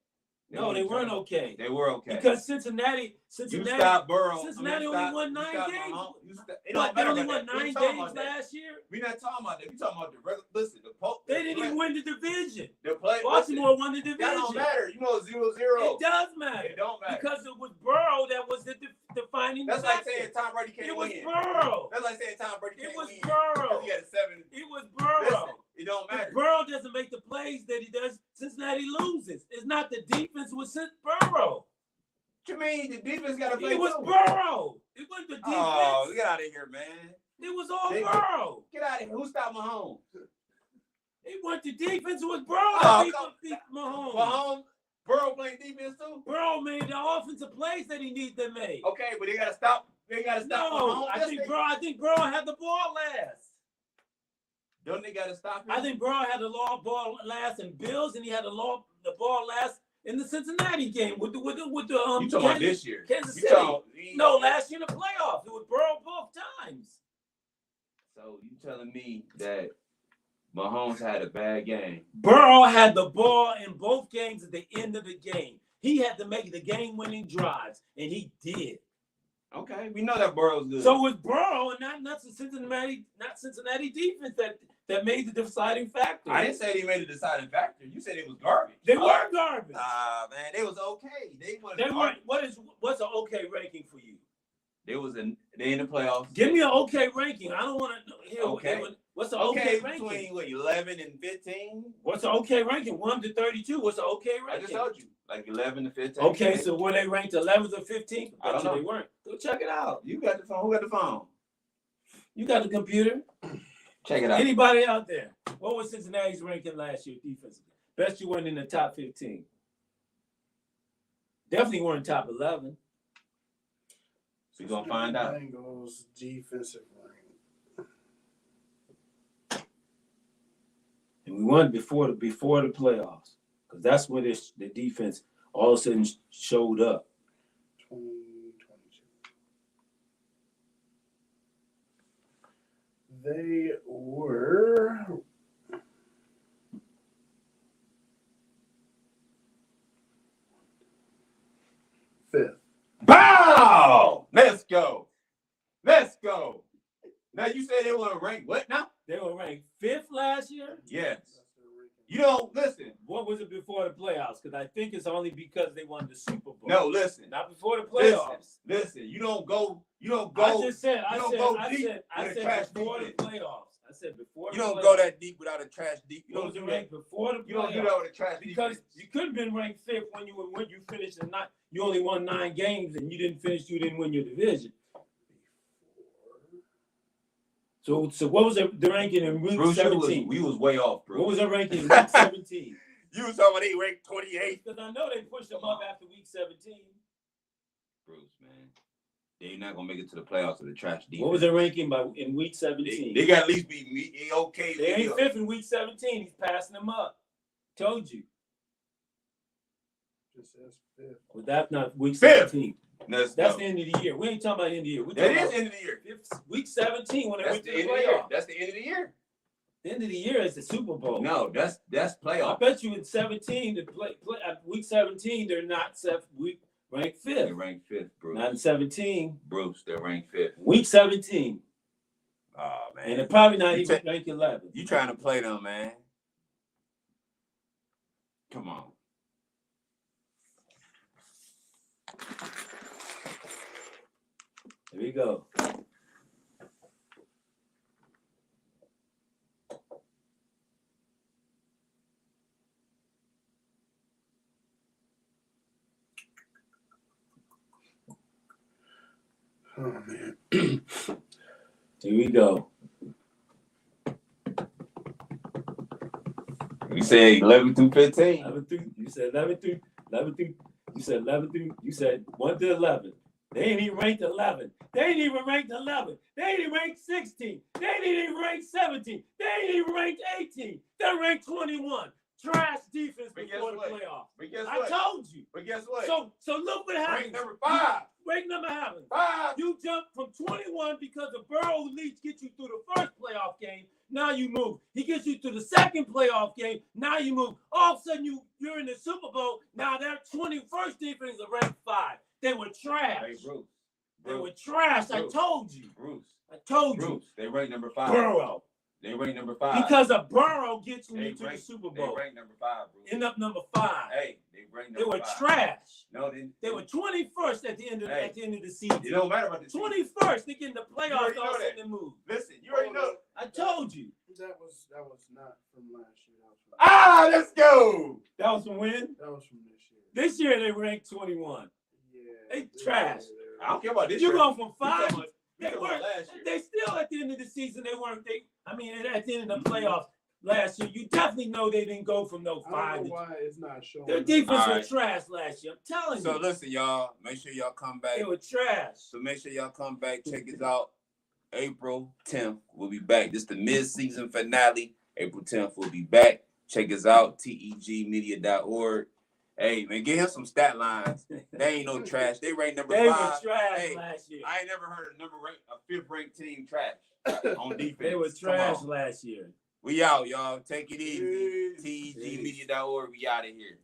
No, they weren't okay. They were okay. Because Cincinnati you stopped Burrow. Cincinnati only won 9 games. But they only won 9 games last year. We're not talking about that. We're talking about the regular. Listen, they didn't even win the division. Baltimore won the division. That don't matter. You know, 0-0. It does matter. It don't matter. Because it was Burrow that was the defining factor. That's like saying Tom Brady can't win. It was Burrow. That's like saying Tom Brady can't win. It was Burrow. He had a 7. It was Burrow. Listen, it don't matter. If Burrow doesn't make the plays that he does, Cincinnati loses. It's not the defense, it was Burrow. What you mean? The defense got to play. It was Burrow. It wasn't the defense. Oh, get out of here, man. It was all Burrow. Get out of here. Who stopped Mahomes? It wasn't the defense, it was Burrow that beat Mahomes. Mahomes? Burrow playing defense too? Burrow made the offensive plays that he needed to make. Okay, but they got to stop. They got to stop Mahomes. I think Burrow had the ball last. Don't they got to stop him? I think Ball had the ball last in Bills, and he had the ball last in the Cincinnati game with the You talking about this year? Kansas City. No, last year in the playoffs. It was Burrow both times. So you telling me that Mahomes had a bad game? Burrow had the ball in both games at the end of the game. He had to make the game-winning drives, and he did. Okay, we know that Burrow's good. So it was Burrow and not the Cincinnati defense that made the deciding factor. I didn't say they made the deciding factor. You said it was garbage. They were garbage. Man, they was okay. They weren't. What's an okay ranking for you? They in the playoffs. Give me an okay ranking. I don't want to hear. Okay. What's an okay ranking? Between 11 and 15. What's an okay ranking? 1 to 32. What's an okay ranking? I just told you, like 11 to 15. Okay, so were they ranked 11th or 15th? I don't know. They weren't. Go check it out. You got the phone. Who got the phone? You got the computer. Check it out. Anybody out there? What was Cincinnati's ranking last year defensively? Bet you weren't in the top 15. Definitely weren't top 11. We're going to find out. Bengals defensive rank. And we won before the playoffs. Because that's where the defense all of a sudden showed up. 2022. They were 5th. Bow! Let's go. Now you said they were ranked what now? They were ranked 5th last year? Yes. You don't listen. What was it before the playoffs? Because I think it's only because they won the Super Bowl. No, listen. Not before the playoffs. Listen. You don't go. I just said. I said before the playoffs. I said before. You don't go that deep without a trash deep. You don't do that before the playoffs. You don't do that with a trash because you could have been ranked 5th when you finished you only won 9 games and you didn't win your division. So what was the ranking in week Bruce, 17? we was way off, Bruce. What was the ranking in week 17? You was talking about they ranked 28th. Because I know they pushed them up after week 17. Bruce, man. They're not going to make it to the playoffs with the trash defense. What was their ranking in week 17? They got at least be okay. They ain't fifth in week 17. He's passing them up. Told you. Just says fifth. Well, that's not week Fifth. 17. That's the end of the year. We ain't talking about end of the year. That is end of the year. Week 17 when they went to the end of the year. playoffs. That's the end of the year. The end of the year is the Super Bowl. No, that's playoff. I bet you in 17, week 17, they're not ranked fifth. They're ranked fifth, Bruce. Not in 17. Bruce, they're ranked fifth. Week 17. Oh, man. And they're probably not even ranked 11th. You trying to play them, man. Come on. Here we go. Oh, man. Here we go. You said 11 through 15. 11 through, you said 11 through, you said 11 through, you said 1 to 11. They ain't even ranked 11. They ain't even ranked 11. They ain't even ranked 16. They ain't even ranked 17. They ain't even ranked 18. They're ranked 21. Trash defense before the playoffs. But guess I what? told you. But guess what? So look what happens. Rank number 5. Rank number happens. 5. You jump from 21 because the Burrow Leach gets you through the first playoff game. Now you move. He gets you to the second playoff game. Now you move. All of a sudden you're in the Super Bowl. Now their 21st defense is ranked 5. They were trash. Hey, Bruce. They were trash. Bruce. I told you. Bruce. I told you. Bruce. They ranked number 5. Burrow. They ranked number 5. Because a Burrow gets you They into the ranked- Super They Bowl. ranked number 5, Bruce. End up number 5. Hey, they ranked They number were 5. trash. No, They were 21st at the end of the season. It don't matter about the season. 21st. They get in the You playoffs. already know All of a that. sudden they move. Listen, you already know. I told you. That was not from last year. Let's go. That was from when? That was from this year. This year they ranked 21. Yeah. They trash. I don't care about this You year. go from 5. We They talking weren't. about last year. They still at the end of the season. They weren't. At the end of the playoffs last year, you definitely know they didn't go from no 5. I don't know why it's not showing. Their defense All right. was trash last year. I'm telling So you, listen, y'all. Make sure y'all come back. they were trash. So make sure y'all come back. Check us out. April 10th, we'll be back. This is the mid-season finale. April 10th, we'll be back. Check us out. tegmedia.org. Hey, man, get him some stat lines. They ain't no trash. They ranked number 5. They were trash Hey, last year. I ain't never heard a 5th-ranked team trash on defense. They were Come trash on. last year. We out, y'all. Take it easy. tegmedia.org. We out of here.